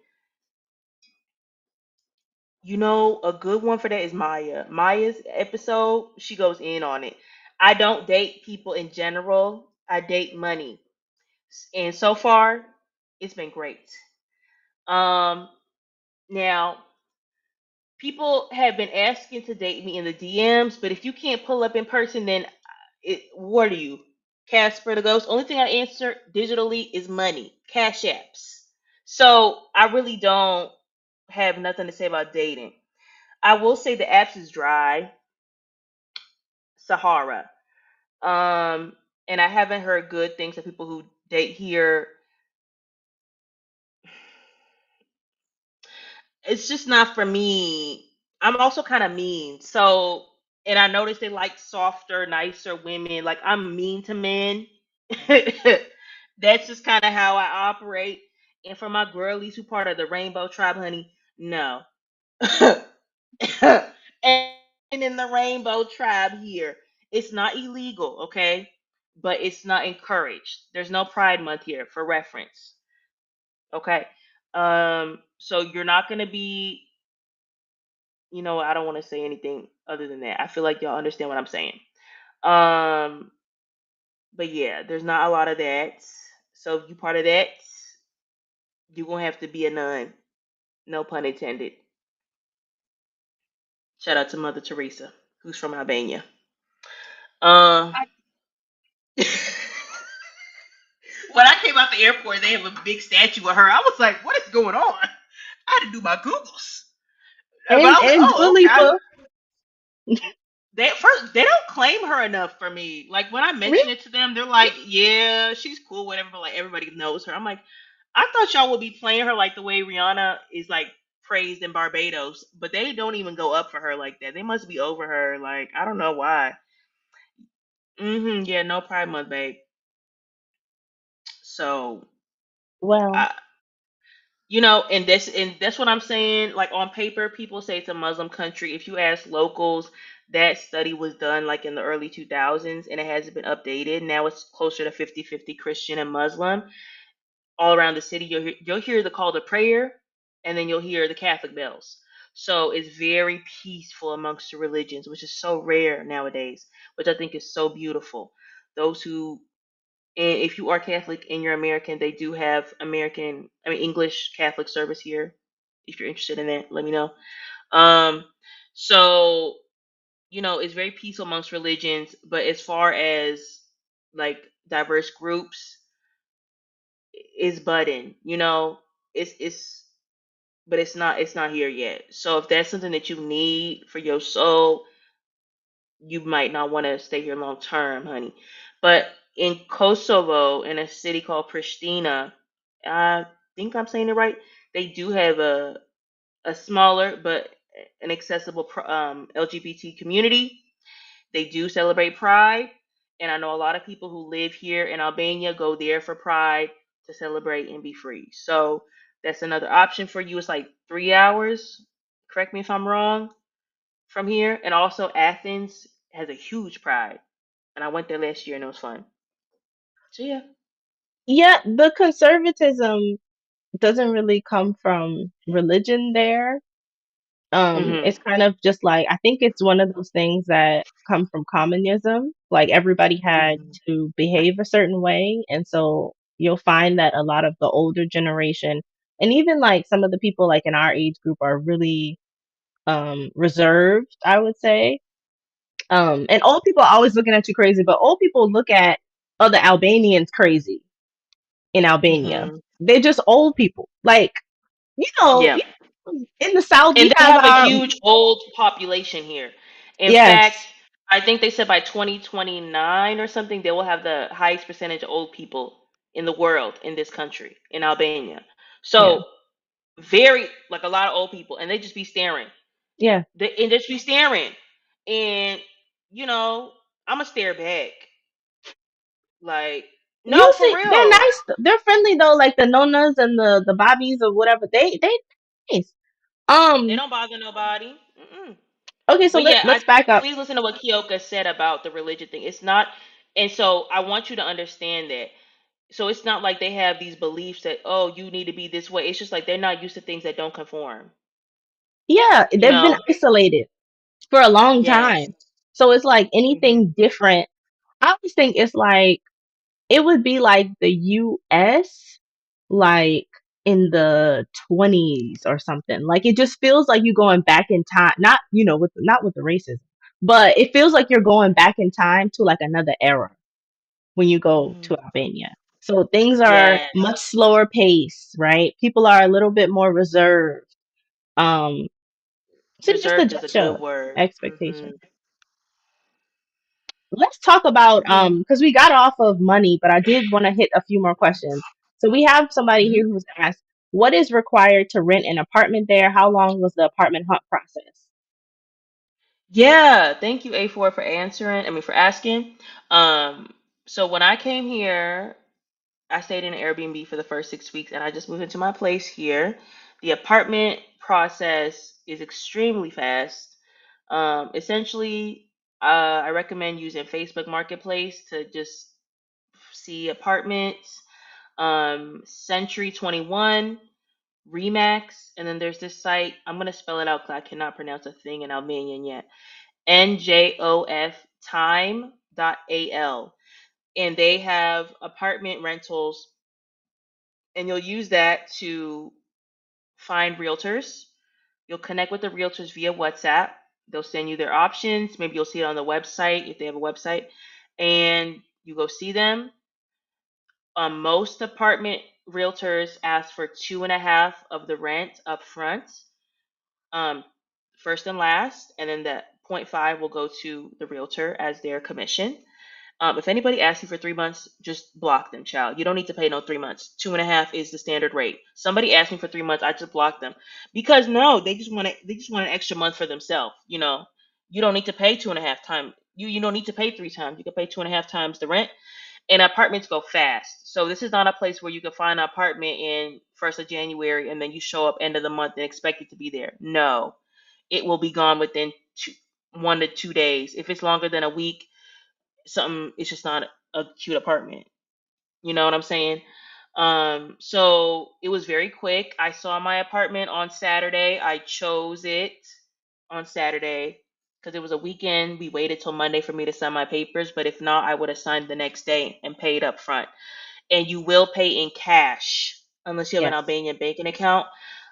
You know, a good one for that is Maya. Maya's episode, she goes in on it. I don't date people in general. I date money. And so far, it's been great. Um, now people have been asking to date me in the DMs, but if you can't pull up in person, then what are you? Casper the Ghost. Only thing I answer digitally is money, cash apps. So I really don't. have nothing to say about dating. I will say the apps is dry, Sahara. Um, and I haven't heard good things of people who date here. It's just not for me. I'm also kind of mean. So, and I noticed they like softer, nicer women. Like I'm mean to men. That's just kind of how I operate. And for my girlies who part of the rainbow tribe, honey, no. And in the rainbow tribe here, it's not illegal, okay? But it's not encouraged. There's no Pride Month here for reference, okay? So you're not gonna be, I don't want to say anything other than that. I feel like y'all understand what I'm saying. Um, but yeah, there's not a lot of that. So if you part of that, you're gonna have to be a nun. No pun intended. Shout out to Mother Teresa, who's from Albania. Um, when I came out the airport, they have a big statue of her. I was like, "What is going on?" I had to do my Googles, but I was like, And Dua "Oh, okay." Lipa. They don't claim her enough for me. Like when I Really? mention it to them, they're like, "Yeah, she's cool, whatever." But like everybody knows her. I'm like, I thought y'all would be playing her like the way Rihanna is like praised in Barbados, but they don't even go up for her like that. They must be over her. Like I don't know why. Yeah, no Pride Month, babe. So Well, I, and that's what I'm saying. Like on paper, people say it's a Muslim country. If you ask locals, that study was done like in the early 2000s and it hasn't been updated. Now it's closer to 50-50 Christian and Muslim. All around the city, you'll hear the call to prayer, and then you'll hear the Catholic bells. So it's very peaceful amongst the religions, which is so rare nowadays, which I think is so beautiful. Those who And if you are Catholic and you're American, they do have English Catholic service here. If you're interested in that, let me know. Um, so it's very peaceful amongst religions, but as far as like diverse groups, is budding. It's but it's not here yet. So if that's something that you need for your soul, you might not want to stay here long term, honey. But in Kosovo, in a city called Pristina, I think I'm saying it right. They do have a smaller but an accessible LGBT community. They do celebrate Pride, and I know a lot of people who live here in Albania go there for Pride to celebrate and be free. So that's another option for you. It's like 3 hours. Correct me if I'm wrong from here. And also Athens has a huge Pride, and I went there last year and it was fun. So yeah. yeah, the conservatism doesn't really come from religion there. Mhm. It's kind of just like I think it's one of those things that come from communism. Like everybody had Mhm. to behave a certain way, and so you'll find that a lot of the older generation, and even like some of the people like in our age group, are really reserved, I would say. And old people are always looking at you crazy, but old people look at other Albanians crazy in Albania. Mhm. They're just old people. Like, Yeah. in the South, And we they have have a our, huge old population here. In fact, yes, I think they said by 2029 or something, they will have the highest percentage of old people in the world in this country, in Albania. yeah, So, very, like a lot of old people, and they just be staring. yeah. And just be staring. And, you know, I'm going to stare back. Like, no, You for see, they're real. nice. They're friendly though, like the nonas and the bobbies or whatever. They nice. They Um. don't bother nobody. Mm-mm. Okay, so But yeah, let's back up. please listen to what Keyoka said about the religion thing. It's not, and so I want you to understand that. So it's not like they have these beliefs that, oh, you need to be this way. It's just like they're not used to things that don't conform. Yeah, You they've been know? isolated for a long Yes. time. So it's like Mhm. anything different. I always think it's like it would be like the US, like in the 20s or something. Like it just feels like you're going back in time. Not, not with the racism, but it feels like you're going back in time to like another era when you go Mhm. to Albania. So things are Yes. much slower pace, right? People are a little bit more reserved. Um, to just Reserved is a adjust good your word. expectation. Let's talk about Yeah. because we got off of money, but I did want to hit a few more questions. So we have somebody Mhm. here who's asked, what is required to rent an apartment there? How long was the apartment hunt process? Yeah, thank you, A4, for answering. I mean, for asking. Um, so when I came here, I stayed in an Airbnb for the first 6 weeks, and I just moved into my place here. The apartment process is extremely fast. Essentially, I recommend using Facebook Marketplace to just see apartments. Century 21, Remax, and then there's this site. I'm gonna spell it out because I cannot pronounce a thing in Albanian yet. NJOF time.al, and they have apartment rentals, and you'll use that to find realtors. You'll connect with the realtors via WhatsApp. They'll send you their options. Maybe you'll see it on the website if they have a website, and you go see them. Most apartment realtors ask for two and a half of the rent up front, um, first and last, and then the point 0.5 will go to the realtor as their commission. If anybody asks you for 3 months, just block them, child. You don't need to pay no 3 months. Two and a half is the standard rate. Somebody asked me for 3 months, I just block them because no, they just want an extra month for themselves. You don't need to pay two and a half times. You don't need to pay 3 times. You can pay two and a half times the rent, and apartments go fast. So this is not a place where you can find an apartment in first of January and then you show up end of the month and expect it to be there. No, it will be gone within 1 to 2 days. If it's longer than a week, something it's just not a cute apartment. You know what I'm saying? So it was very quick. I saw my apartment on Saturday. I chose it on Saturday because it was a weekend. We waited till Monday for me to sign my papers, but if not, I would have signed the next day and paid up front. And you will pay in cash unless you have an Yes. Albanian banking account.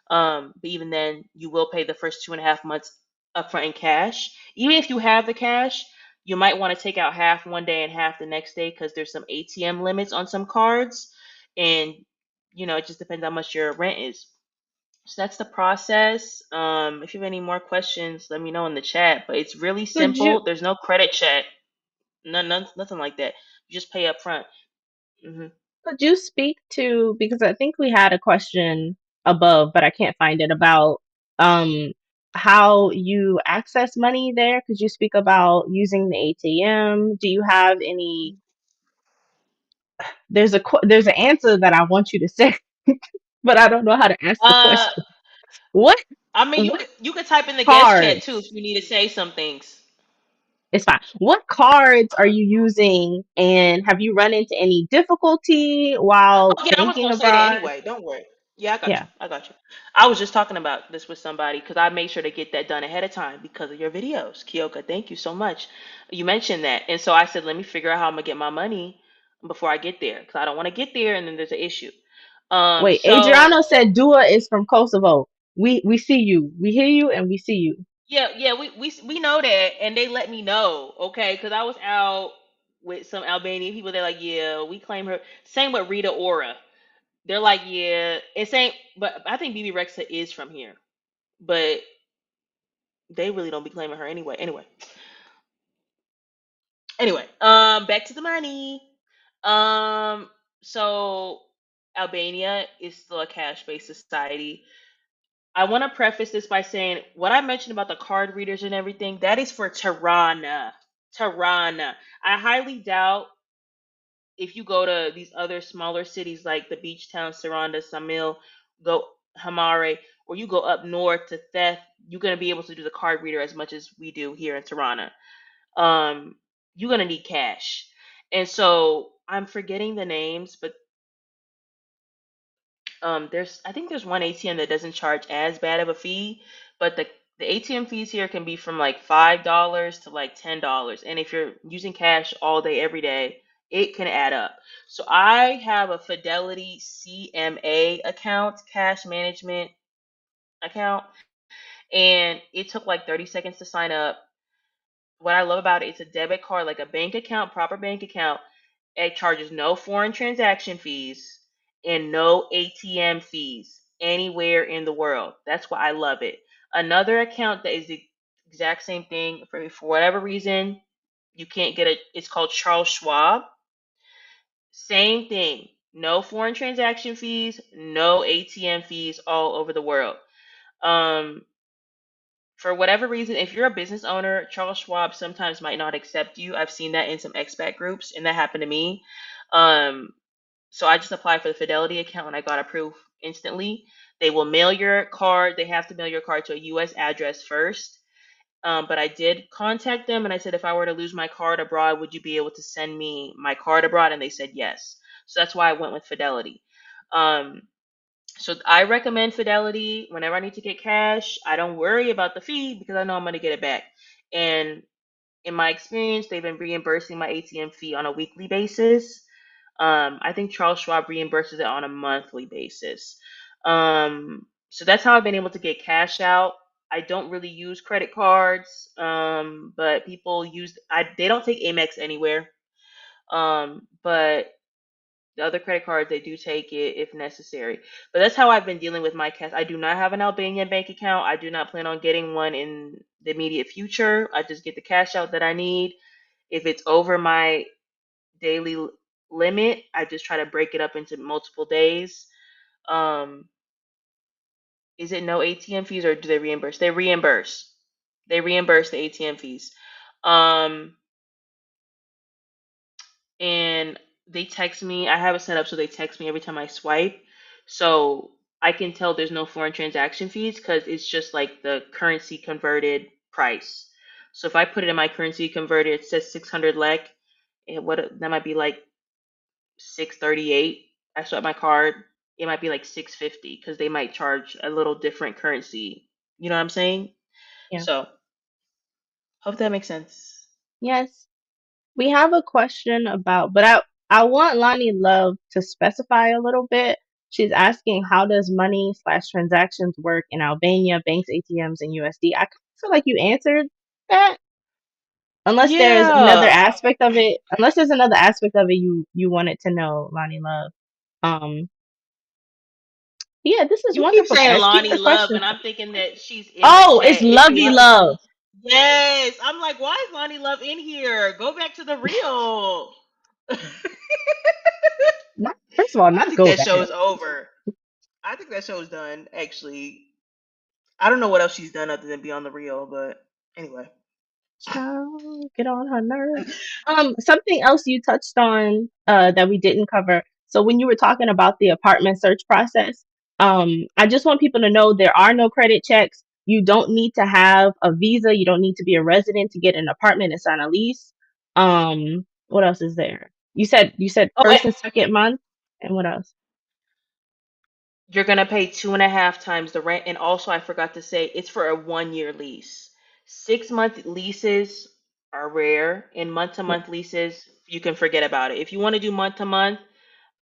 But even then, you will pay the first 2.5 months upfront in cash. Even if you have the cash, you might want to take out half one day and half the next day because there's some ATM limits on some cards, and it just depends how much your rent is. So that's the process. If you have any more questions, let me know in the chat. But it's really Could you simple. There's no credit check, nothing like that. You just pay up front. Hmm. could you speak to because I think we had a question above, but I can't find it about um how you access money there? Could you speak about using the ATM? Do you have any there's an answer that I want you to say, but I don't know how to ask the Uh, question. What I mean, you what could you could type in the guest chat too cards? if you need to say some things. It's fine. What cards are you using, and have you run into any difficulty while Oh yeah, I was banking gonna say that abroad? anyway. Don't worry. Yeah, I got you. Yeah. I got you. I was just talking about this with somebody because I made sure to get that done ahead of time because of your videos. Keyoka, thank you so much. You mentioned that, and so I said, let me figure out how I'm gonna get my money before I get there because I don't want to get there and then there's an issue. Wait, So Adriano said Dua is from Kosovo. We see you. We hear you and we see you. yeah, we know that, and they let me know, okay? Because I was out with some Albanian people. They're like, yeah, we claim her. Same with Rita Ora. They're like, yeah, it's same. But I think BB Rexa is from here, but they really don't be claiming her anyway. Anyway, back to the money. Um, so Albania is still a cash-based society. I want to preface this by saying what I mentioned about the card readers and everything, that is for Tirana. Tirana. I highly doubt if you go to these other smaller cities like the beach towns, Saranda, Samil, go Hamare, or you go up north to Theth, you're gonna be able to do the card reader as much as we do here in Tirana. Um, you're gonna need cash. And so I'm forgetting the names, but I think there's one ATM that doesn't charge as bad of a fee, but the ATM fees here can be from like $5 to like $10. And if you're using cash all day every day, it can add up. So I have a Fidelity CMA account, cash management account, and it took like 30 seconds to sign up. What I love about it, it's a debit card, like a bank account, proper bank account. It charges no foreign transaction fees and no ATM fees. anywhere in the world. That's why I love it. Another account that is the exact same thing for whatever reason you can't get it. It's called Charles Schwab. Same thing. No foreign transaction fees, no ATM fees all over the world. Um, for whatever reason, if you're a business owner, Charles Schwab sometimes might not accept you. I've seen that in some expat groups, and that happened to me. Um, so I just applied for the Fidelity account and I got approved instantly. They will mail your card. They have to mail your card to a U.S. address first. But I did contact them and I said, if I were to lose my card abroad, would you be able to send me my card abroad? And they said yes. So that's why I went with Fidelity. Um, so I recommend Fidelity whenever I need to get cash. I don't worry about the fee because I know I'm going to get it back. And in my experience, they've been reimbursing my ATM fee on a weekly basis. I think Charles Schwab reimburses it on a monthly basis. So that's how I've been able to get cash out. I don't really use credit cards, but people use. They don't take Amex anywhere, but the other credit cards they do take it if necessary. But that's how I've been dealing with my cash. I do not have an Albanian bank account. I do not plan on getting one in the immediate future. I just get the cash out that I need. If it's over my daily limit, I just try to break it up into multiple days. Um, is it no ATM fees or do they reimburse? They reimburse. They reimburse the ATM fees. Um, and they text me. I have it set up so they text me every time I swipe. So I can tell there's no foreign transaction fees because it's just like the currency converted price. So if I put it in my currency converted, it says 600 lek. And what that might be like 638. I swipe my card, it might be like 650 because they might charge a little different currency. You know what I'm saying? Yeah. So hope that makes sense. Yes. We have a question about, but I want Lonnie Love to specify a little bit. She's asking, how does money slash transactions work in Albania, banks, ATMs, and USD? I kind of feel like you answered that, unless there's another Yeah. aspect of it. Unless there's another aspect of it you wanted to know, Lonnie Love. Um, yeah, this is You keep wonderful, saying guys. Keep Lonnie the Love, questions. and I'm thinking that she's in the Oh, it's chat. It's Lovey Lo- Love. Yes. I'm like, why is Lonnie Love in here? Go back to the real. Not, first of all, I not think go that back. show is over. I think that show is done, actually. I don't know what else she's done other than be on the real, but anyway. Child, get on her nerves. Something else you touched on that we didn't cover. So when you were talking about the apartment search process, I just want people to know there are no credit checks. You don't need to have a visa. You don't need to be a resident to get an apartment and sign a lease. What else is there? You said Oh, first and second month, and what else? you're gonna pay 2.5 times the rent, and also I forgot to say it's for a 1 year lease. 6 month leases are rare, and month to Yeah, month leases you can forget about it. If you want to do month to month,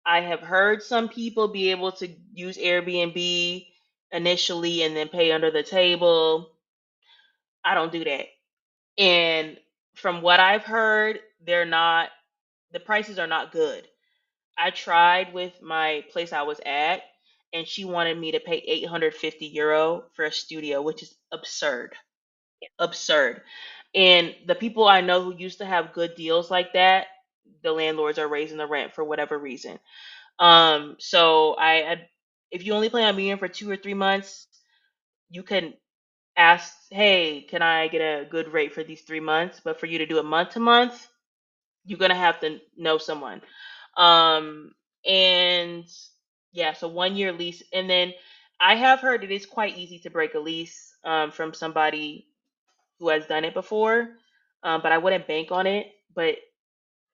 I have heard some people be able to use Airbnb initially and then pay under the table. I don't do that. And from what I've heard, the prices are not good. I tried with my place I was at, and she wanted me to pay 850 euro for a studio, which is absurd. Absurd. And the people I know who used to have good deals like that, the landlords are raising the rent for whatever reason. So if you only plan on being here for 2 or 3 months, you can ask, hey, can I get a good rate for these 3 months? But for you to do it month to month, you're gonna have to know someone. Um, and yeah, so 1 year lease, and then I have heard it is quite easy to break a lease from somebody who has done it before, but I wouldn't bank on it. But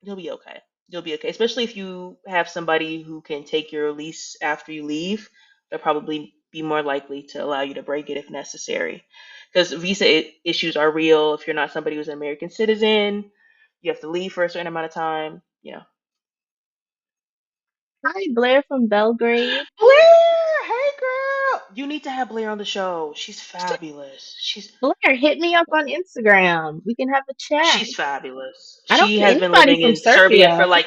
you'll be okay. You'll be okay, especially if you have somebody who can take your lease after you leave. They'll probably be more likely to allow you to break it if necessary. Because issues are real. If you're not somebody who's an American citizen, you have to leave for a certain amount of time. hi Blair from Belgrade. Blair, hey girl, you need to have Blair on the show. She's fabulous. Blair, hit me up on Instagram. We can have a chat. She's fabulous. I don't She need has been anybody living from in Serbia Serbia. for like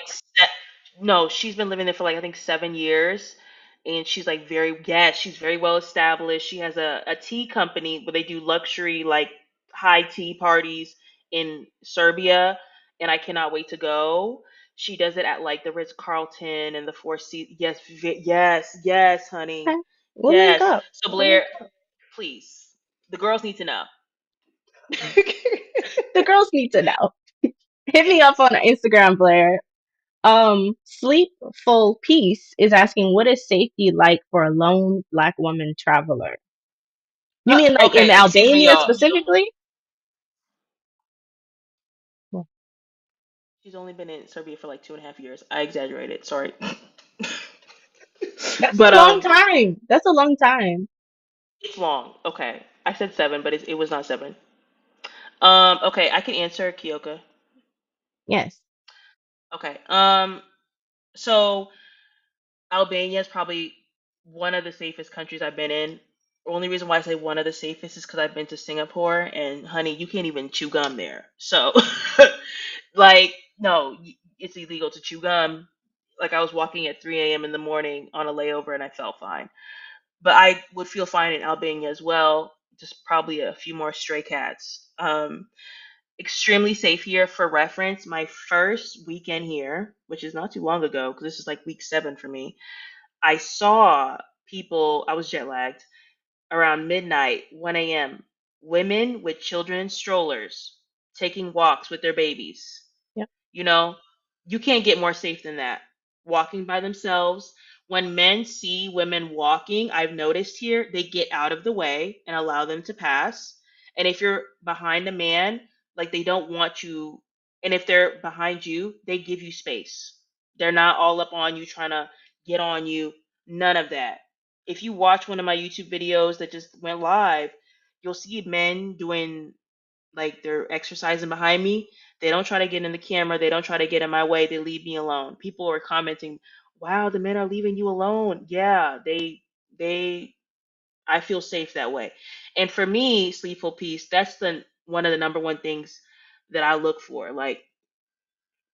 no, she's been living there for like I think 7 years, and she's like very, yes, she's very well established. She has a tea company where they do luxury like high tea parties in Serbia, and I cannot wait to go. She does it at like the Ritz Carlton and the Four Seasons. Yes, yes, yes, Okay, honey. we'll link Yes. up. So Blair, please, the girls need to know. The girls need to know. Hit me up Yes. on Instagram, Blair. Sleepful Peace is asking, what is safety like for a lone black woman traveler? You mean like in Okay, excuse me, Albania y'all. specifically? She's only been in Serbia for like 2.5 years. I exaggerated. Sorry. That's But a long time. That's a long time. it's long. Okay, I said 7, but it was not 7. Okay, I can answer Keyoka. Yes. Okay. So Albania is probably one of the safest countries I've been in. Only reason why I say one of the safest is because I've been to Singapore, and honey, you can't even chew gum there. So, like, no, it's illegal to chew gum. Like, I was walking at 3 a.m. in the morning on a layover, and I felt fine. But I would feel fine in Albania as well. Just probably a few more stray cats. Extremely safe here. For reference, my first weekend here, which is not too long ago, because this is like week 7 for me, I saw people, I was jet lagged, around midnight, 1 a.m., women with children in strollers taking walks with their babies. Yep. You know, you can't get more safe than that. Walking by themselves. When men see women walking, I've noticed here, they get out of the way and allow them to pass. And if you're behind a man, like they don't want you, and if they're behind you, they give you space. They're not all up on you trying to get on you. None of that. If you watch one of my YouTube videos that just went live, you'll see men doing like they're exercising behind me. They don't try to get in the camera. They don't try to get in my way. They leave me alone. People are commenting, "Wow, the men are leaving you alone." Yeah, they I feel safe that way. And for me, sleepful peace, that's the one of the number one things that I look for. Like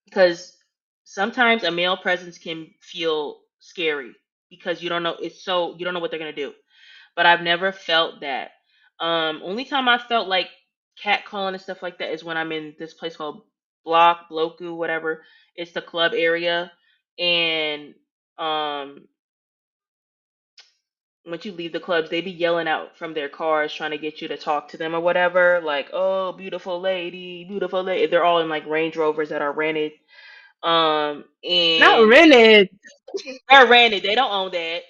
because sometimes a male presence can feel scary because you don't know you don't know what they're going to do, but I've never felt that. Only time I felt like catcalling and stuff like that is when I'm in this place called Bloku, whatever. It's the club area, and um, once you leave the clubs, they be yelling out from their cars trying to get you to talk to them or whatever. Like, oh, beautiful lady, beautiful lady. They're all in like Range Rovers that are rented. Not And rented. they're rented. They don't own that.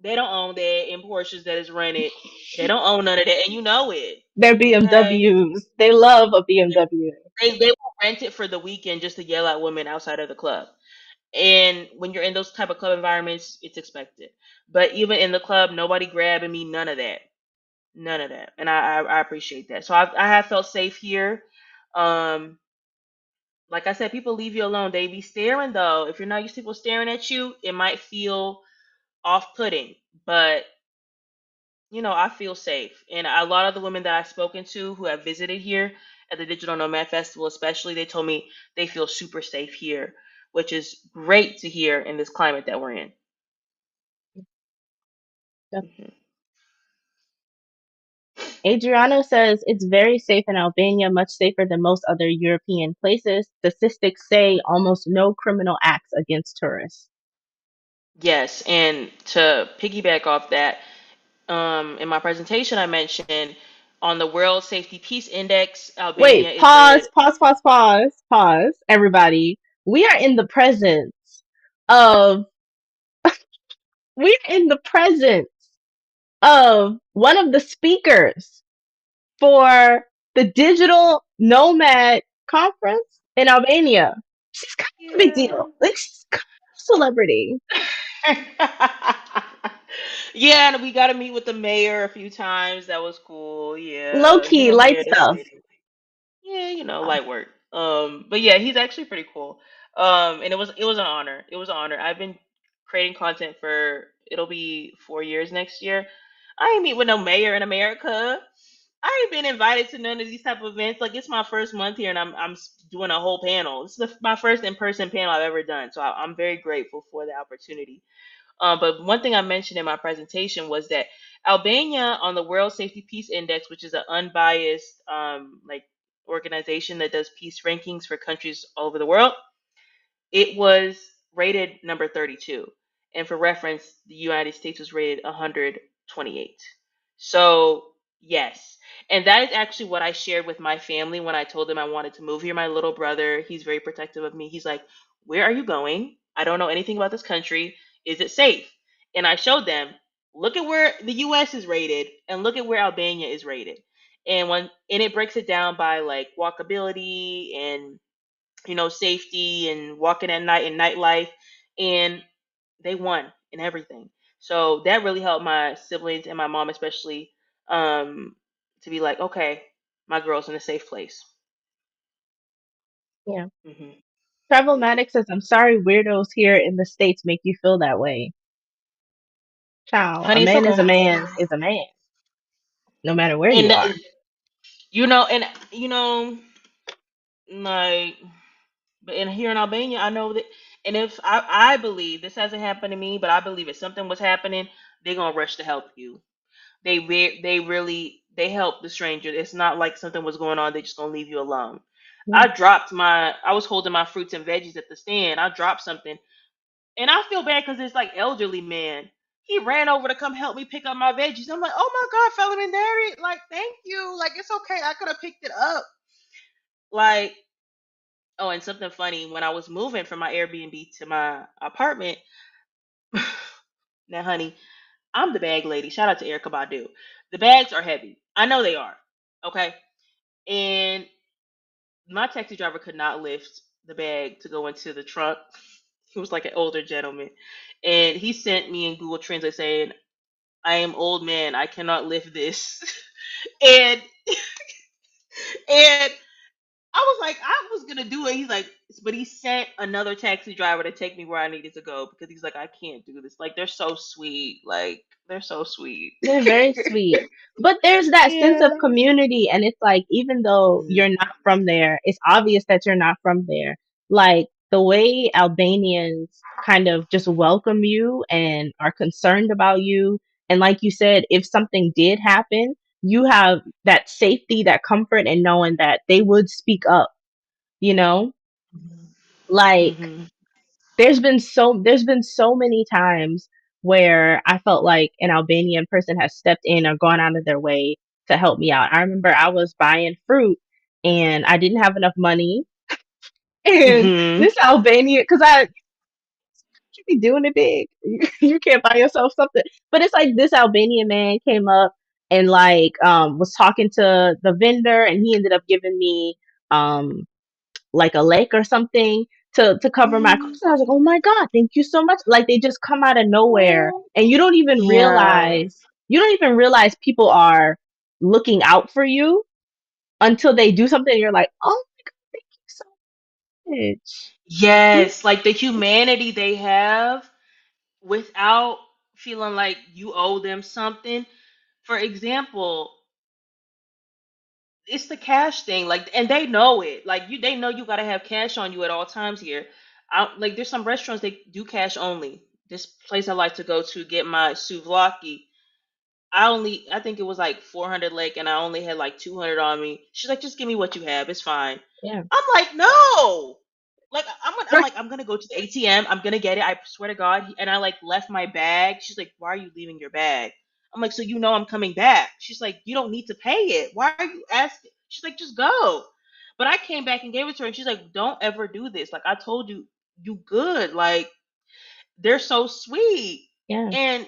They don't own that in Porsches that is rented. They don't own none of that, and you know it. They're Okay. BMWs. They love a BMW. They will rent it for the weekend just to yell at women outside of the club. And when you're in those type of club environments, it's expected. But even in the club, nobody grabbing me, none of that, none of that, and I appreciate that. So I have felt safe here. Um, like I said, people leave you alone. They be staring though. If you're not used to people staring at you, it might feel off-putting. But I feel safe. And a lot of the women that I've spoken to who have visited here at the Digital Nomad Festival, especially, they told me they feel super safe here, which is great to hear in this climate that we're in. Hmm. Adriano says it's very safe in Albania, much safer than most other European places. Statistics say almost no criminal acts against tourists. Yes, and to piggyback off that, in my presentation, I mentioned on the World Safety Peace Index, Albania Wait, is rated. pause, everybody. We are in the presence of, we're in the presence of one of the speakers for the Digital Nomad Conference in Albania. She's kind of a big Yeah. deal. Like, she's kind of a celebrity. Yeah, and we got to meet with the mayor a few times. That was cool. Low Yeah, key, light mayor of the stuff. city. Yeah, light work. But yeah, he's actually pretty cool. And it was an honor. It was an honor. I've been creating content for it'll be 4 years next year. I ain't meet with no mayor in America. I ain't been invited to none of these type of events. Like it's my first month here, and I'm doing a whole panel. This is my first in person panel I've ever done, so I'm very grateful for the opportunity. But one thing I mentioned in my presentation was that Albania on the World Safety Peace Index, which is an unbiased like organization that does peace rankings for countries all over the world, it was rated number 32. And for reference, the United States was rated 128. So, yes. And that is actually what I shared with my family when I told them I wanted to move here. My little brother, he's very protective of me. He's like, "Where are you going? I don't know anything about this country. Is it safe?" And I showed them, look at where the US is rated and look at where Albania is rated. And it breaks it down by like walkability and safety and walking at night and nightlife. And they won in everything. So that really helped my siblings and my mom especially um, to be like, okay, my girl's in a safe place. Yeah. Hmm. Travelmatic says, I'm sorry weirdos here in the States make you feel that way. Child, a Honey, it's man okay. is a man, no matter where And you are. and like, but in here in Albania, I know that. And if I believe this hasn't happened to me, but I believe if something was happening, they're gonna rush to help you. They really they help the stranger. It's not like something was going on. They just gonna leave you alone. Yeah. I was holding my fruits and veggies at the stand. I dropped something, and I feel bad because it's like elderly man. He ran over to come help me pick up my veggies. I'm like, oh my god, Fellerman Daddy, like thank you. Like it's okay. I could have picked it up. Like oh, and something funny when I was moving from my Airbnb to my apartment. Now, honey, I'm the bag lady. Shout out to Erica Badu. The bags are heavy. I know they are. Okay. And my taxi driver could not lift the bag to go into the trunk. He was like an older gentleman. And he sent me in Google Translate saying, I am old man. I cannot lift this. and and I was like, I was gonna do it. He's like, but he sent another taxi driver to take me where I needed to go because he's like, I can't do this. Like they're so sweet. Like they're so sweet. They're very sweet. But there's that sense of Yeah. community, and it's like, even though you're not from there, it's obvious that you're not from there. Like, the way Albanians kind of just welcome you and are concerned about you. And like you said, if something did happen, you have that safety, that comfort in knowing that they would speak up, you know? Like, Mm-hmm. there's been so many times where I felt like an Albanian person has stepped in or gone out of their way to help me out. I remember I was buying fruit and I didn't have enough money, and Mm-hmm. this Albanian, because I should be doing it big. You can't buy yourself something, but it's like this Albanian man came up and like was talking to the vendor, and he ended up giving me um like a lake or something to cover my costs. And I was like, oh my god, thank you so much. Like, they just come out of nowhere, and Yeah. you don't even realize people are looking out for you until they do something. And you're like, oh my god, thank you so much. Yes. Like the humanity they have without feeling like you owe them something. For example, it's the cash thing, like, and they know it. Like they know you gotta have cash on you at all times here. Like, there's some restaurants they do cash only. This place I like to go to get my souvlaki, I think it was like 400 lek, and I only had like 200 on me. She's like, just give me what you have, it's fine. Yeah. I'm like, no. Like I'm Right. like, I'm gonna go to the ATM. I'm gonna get it. I swear to God. And I like left my bag. She's like, why are you leaving your bag? I'm like, so I'm coming back. She's like, you don't need to pay it. Why are you asking? She's like, just go. But I came back and gave it to her, and she's like, don't ever do this. Like I told you, you good. Like they're so sweet, Yeah. and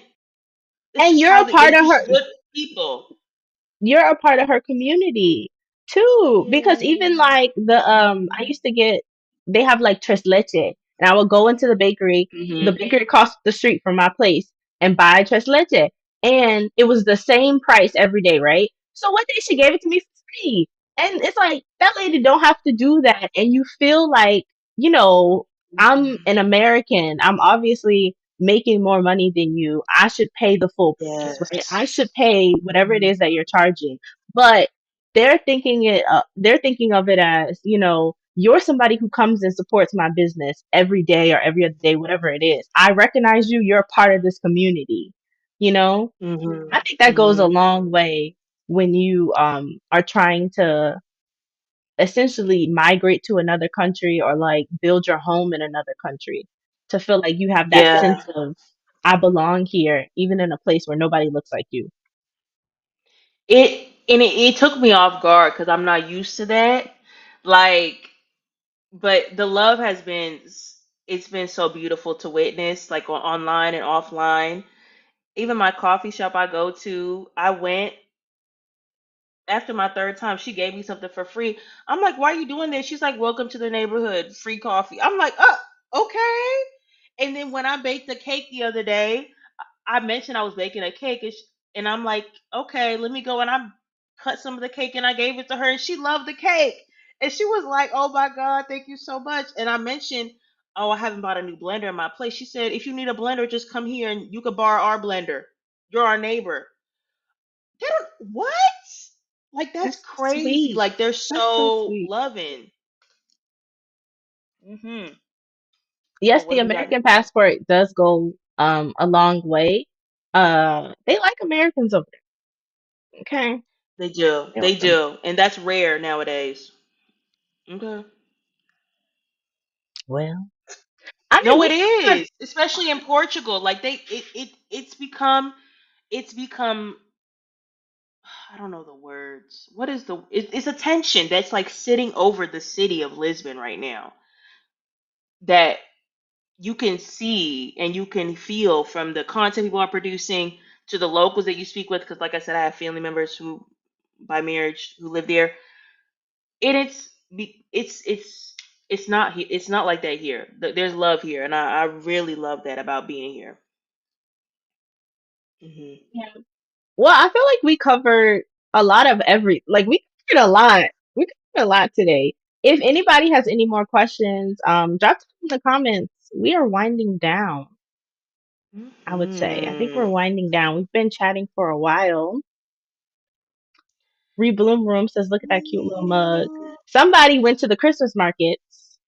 it's And just you're how a part they're of her just good people. you're a part of her community too. Because Yeah. even like I used to get, they have like tres leche, and I would go into the Mhm. bakery across the street from my place, and buy tres leche. And it was the same price every day, right? So one day she gave it to me for free. And it's like, that lady don't have to do that. And you feel like, you know, I'm an American. I'm obviously making more money than you. I should pay the full price, right? I Yes. should pay whatever it is that you're charging. But they're thinking of it as, you're somebody who comes and supports my business every day or every other day, whatever it is. I recognize you. You're a part of this community. You know, Mhm. I think that goes a Mhm. long way when you are trying to essentially migrate to another country or like build your home in another country to feel like you have that Yeah. sense of I belong here, even in a place where nobody looks like you. It took me off guard because I'm not used to that. Like, but the love has been it's been so beautiful to witness, like online and offline. Even my coffee shop I go to, I went after my third time, she gave me something for free. I'm like, why are you doing this? She's like, welcome to the neighborhood, free coffee. I'm like, oh, okay. And then when I baked a cake the other day, I mentioned I was baking a cake, and I'm like, okay, let me go. And I cut some of the cake and I gave it to her, and she loved the cake. And she was like, oh my God, thank you so much. And I mentioned, oh, I haven't bought a new blender in my place. She said, if you need a blender, just come here and you could borrow our blender. You're our neighbor. They don't, what? Like, that's That's so crazy. sweet. Like, they're That's so so sweet. loving. Hmm. Oh, Yes, what the do we got? American passport does go a long way. They like Americans over there. Okay. They do. They They like them. do. And that's rare nowadays. Okay. Well, I mean, No, we it could. is, especially in Portugal. Like it's become I don't know the words. What is it's a tension that's like sitting over the city of Lisbon right now that you can see and you can feel from the content people are producing to the locals that you speak with. Because, like I said, I have family members who, by marriage, who live there. And it's not it's not like that here. There's love here, and I really love that about being here. Hmm. Yeah. Well, I feel like we covered a lot of like we covered a lot. We covered a lot today. If anybody has any more questions, drop them in the comments. We are winding down, I would say. I think we're Hmm. winding down. We've been chatting for a while. Rebloom Room says, look at that cute little mug. Somebody went to the Christmas markets.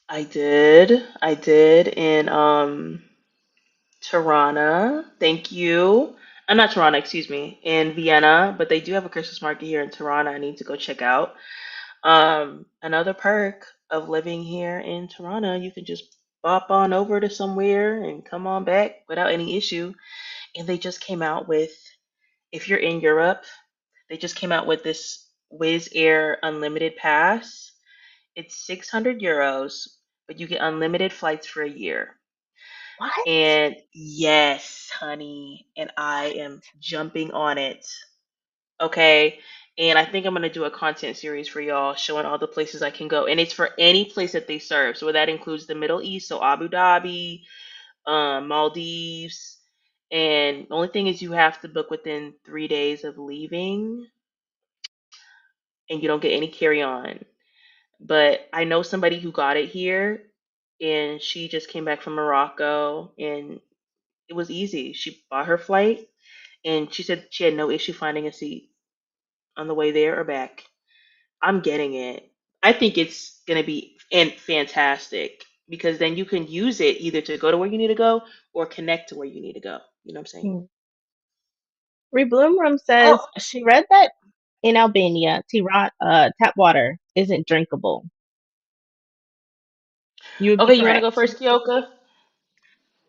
I did in Tirana. Thank you. I'm not Tirana, excuse me, in Vienna, but they do have a Christmas market here in Tirana. I need to go check out. Another perk of living here in Tirana, you can just bop on over to somewhere and come on back without any issue. And they just came out with, if you're in Europe, they just came out with this Wizz Air Unlimited Pass. It's 600 euros, but you get unlimited flights for a year. What? And yes, honey, and I am jumping on it. Okay. And I think I'm gonna do a content series for y'all showing all the places I can go. And it's for any place that they serve. So that includes the Middle East, so Abu Dhabi, Maldives. And the only thing is you have to book within 3 days of leaving and you don't get any carry on. But I know somebody who got it here and she just came back from Morocco and it was easy. She bought her flight and she said she had no issue finding a seat on the way there or back. I'm getting it. I think it's gonna be fantastic because then you can use it either to go to where you need to go or connect to where you need to go. You know what I'm saying? Hmm. Rebloom Room Oh, says she read that in Albania, tap water isn't drinkable. You would be okay. You want to go correct. first, Keyoka?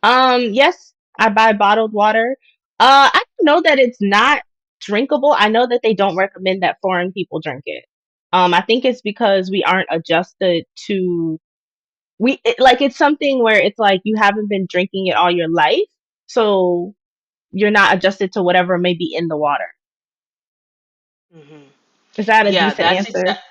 Yes, I buy bottled water. I don't know that it's not drinkable. I know that they don't recommend that foreign people drink it. I think it's because we aren't adjusted to like it's something where it's like you haven't been drinking it all your life, so you're not adjusted to whatever may be in the water. Hmm. Is that a Yeah, decent that's answer? exact.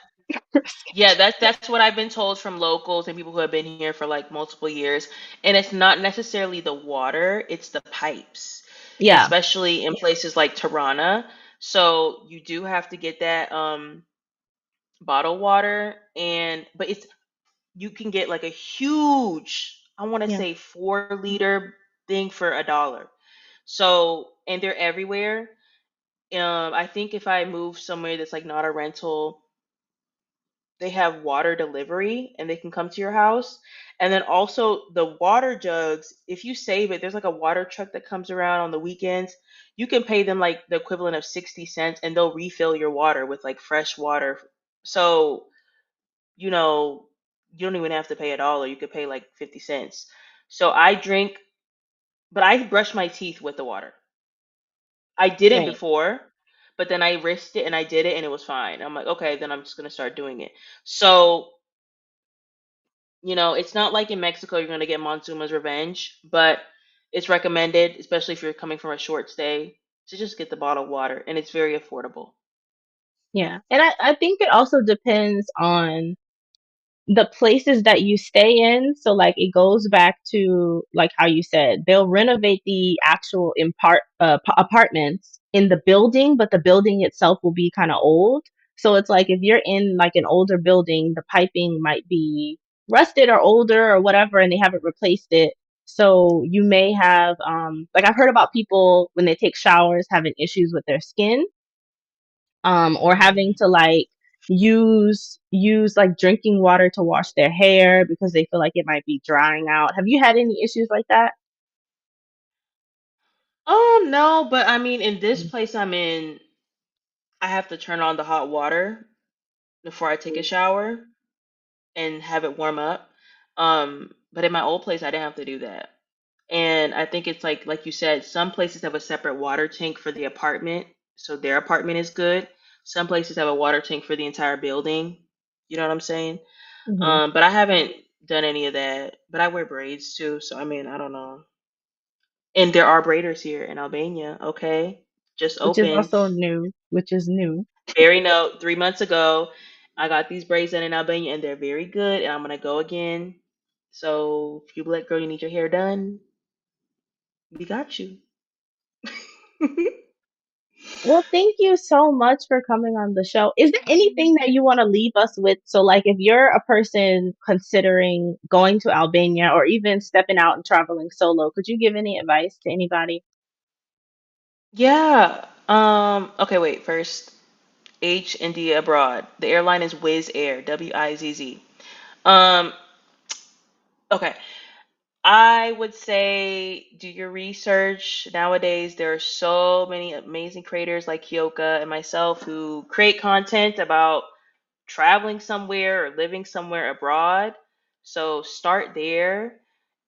Yeah, that's what I've been told from locals and people who have been here for like multiple years. And it's not necessarily the water, it's the pipes, Yeah, especially in places like Tirana. So you do have to get that bottled water and but it's you can get like a huge, I want to yeah, say 4 liter thing for $1. So, and they're everywhere. I think if I move somewhere that's like not a rental they have water delivery and they can come to your house. And then also the water jugs, if you save it, there's like a water truck that comes around on the weekends. You can pay them like the equivalent of 60 cents and they'll refill your water with like fresh water. So, you know, you don't even have to pay a dollar. You could pay like 50 cents. So I drink, but I brush my teeth with the water. I didn't Same. before, but then I risked it and I did it and it was fine. I'm like, okay, then I'm just gonna start doing it. So, it's not like in Mexico you're gonna get Monzuma's revenge, but it's recommended, especially if you're coming from a short stay, to just get the bottled water, and it's very affordable. Yeah. And I think it also depends on the places that you stay in. So like it goes back to like how you said they'll renovate the actual apartments in the building, but the building itself will be kind of old. So it's like if you're in like an older building, the piping might be rusted or older or whatever, and they haven't replaced it. So you may have like I've heard about people when they take showers having issues with their skin, or having Mm. to like use like drinking water to wash their hair because they feel like it might be drying out. Have you had any issues like that? No, but I mean, in this place I'm in, I have to turn on the hot water before I take a shower and have it warm up. But in my old place, I didn't have to do that. And I think it's like you said, some places have a separate water tank for the apartment, so their apartment is good. Some places have a water tank for the entire building. You know what I'm saying? Hmm. But I haven't done any of that. But I wear braids too, so I mean, I don't know. And there are braiders here in Albania. Okay, just Which is opened. also new, which is new. Very note. 3 months ago, I got these braids done in Albania, and they're very good. And I'm gonna go again. So if you let girl, you need your hair done, we got you. Well, thank you so much for coming on the show. Is there anything that you want to leave us with? So, like, if you're a person considering going to Albania or even stepping out and traveling solo, could you give any advice to anybody? Yeah. Okay, wait. First, H India abroad. The airline is Wizz Air. Wizz. Um. Okay. I would say do your research. Nowadays, there are so many amazing creators like Keyoka and myself who create content about traveling somewhere or living somewhere abroad. So start there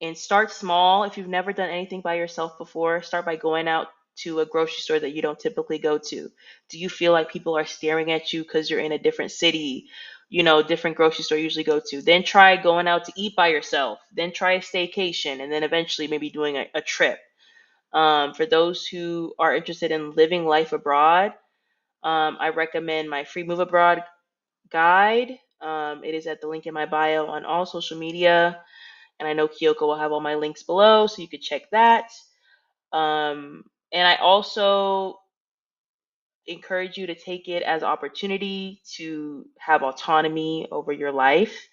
and start small. If you've never done anything by yourself before, start by going out to a grocery store that you don't typically go to. Do you feel like people are staring at you because you're in a different city? Different grocery store you usually go to. Then try going out to eat by yourself. Then try a staycation, and then eventually maybe doing a trip. For those who are interested in living life abroad, I recommend my free move abroad guide. It is at the link in my bio on all social media. And I know Kyoko will have all my links below, so you could check that. And I also encourage you to take it as opportunity to have autonomy over your life.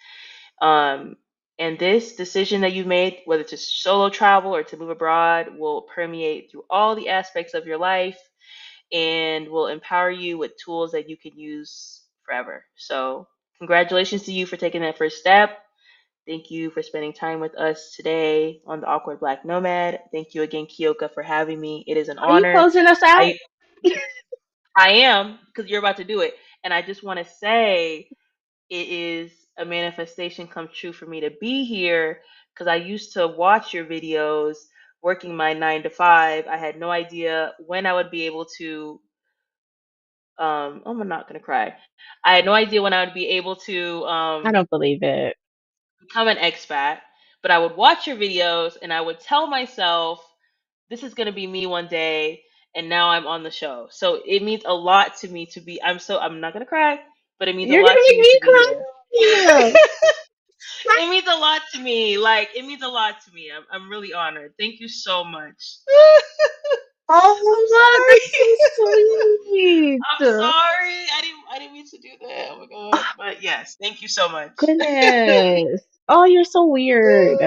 Um, and this decision that you've made, whether to solo travel or to move abroad, will permeate through all the aspects of your life and will empower you with tools that you can use forever. So, congratulations to you for taking that first step. Thank you for spending time with us today on the Awkward Black Nomad. Thank you again, Kyoka, for having me. It is an Are you honor. closing us out? I I am because you're about to do it, and I just want to say it is a manifestation come true for me to be here because I used to watch your videos working my 9 to 5. I had no idea when I would be able to I'm not gonna cry. I had no idea when I would be able to I don't believe it. become an expat, but I would watch your videos and I would tell myself, this is gonna be me one day, and now I'm on the show. So it means a lot to me to be. I'm not gonna cry, but it means a You're lot gonna to make me me to be here. cry. It means a lot to me. Like it means a lot to me. I'm really honored. Thank you so much. I'm Oh, that's sorry. so sweet. I'm sorry. I didn't mean to do that. Oh my god. But yes, thank you so much. Goodness. Oh, you're so weird.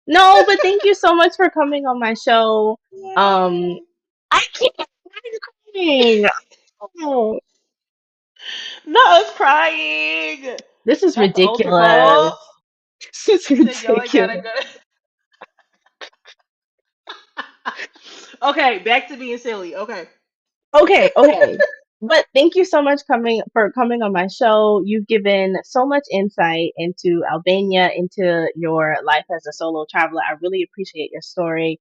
No, but thank you so much for coming on my show. Um, Yay. I can't find crying. Oh, Not us crying. This is Not the ultra. ridiculous. This is She said, "Yo, I gotta ridiculous. go." Okay, back to being silly. Okay. Okay, okay. But thank you so much coming on my show. You've given so much insight into Albania, into your life as a solo traveler. I really appreciate your story.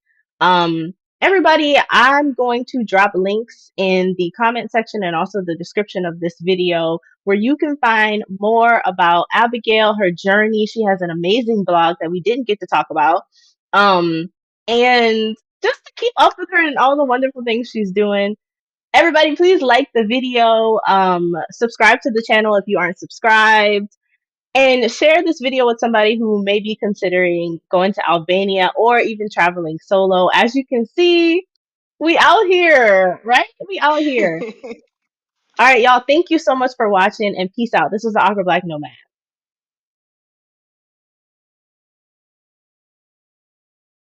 Everybody, I'm going to drop links in the comment section and also the description of this video where you can find more about Abigail, her journey. She has an amazing blog that we didn't get to talk about. And just to keep up with her and all the wonderful things she's doing. Everybody, please like the video, subscribe to the channel if you aren't subscribed, and share this video with somebody who may be considering going to Albania or even traveling solo. As you can see, we out here, right? We out here. All right, y'all. Thank you so much for watching, and peace out. This was the Awkward Black Nomad.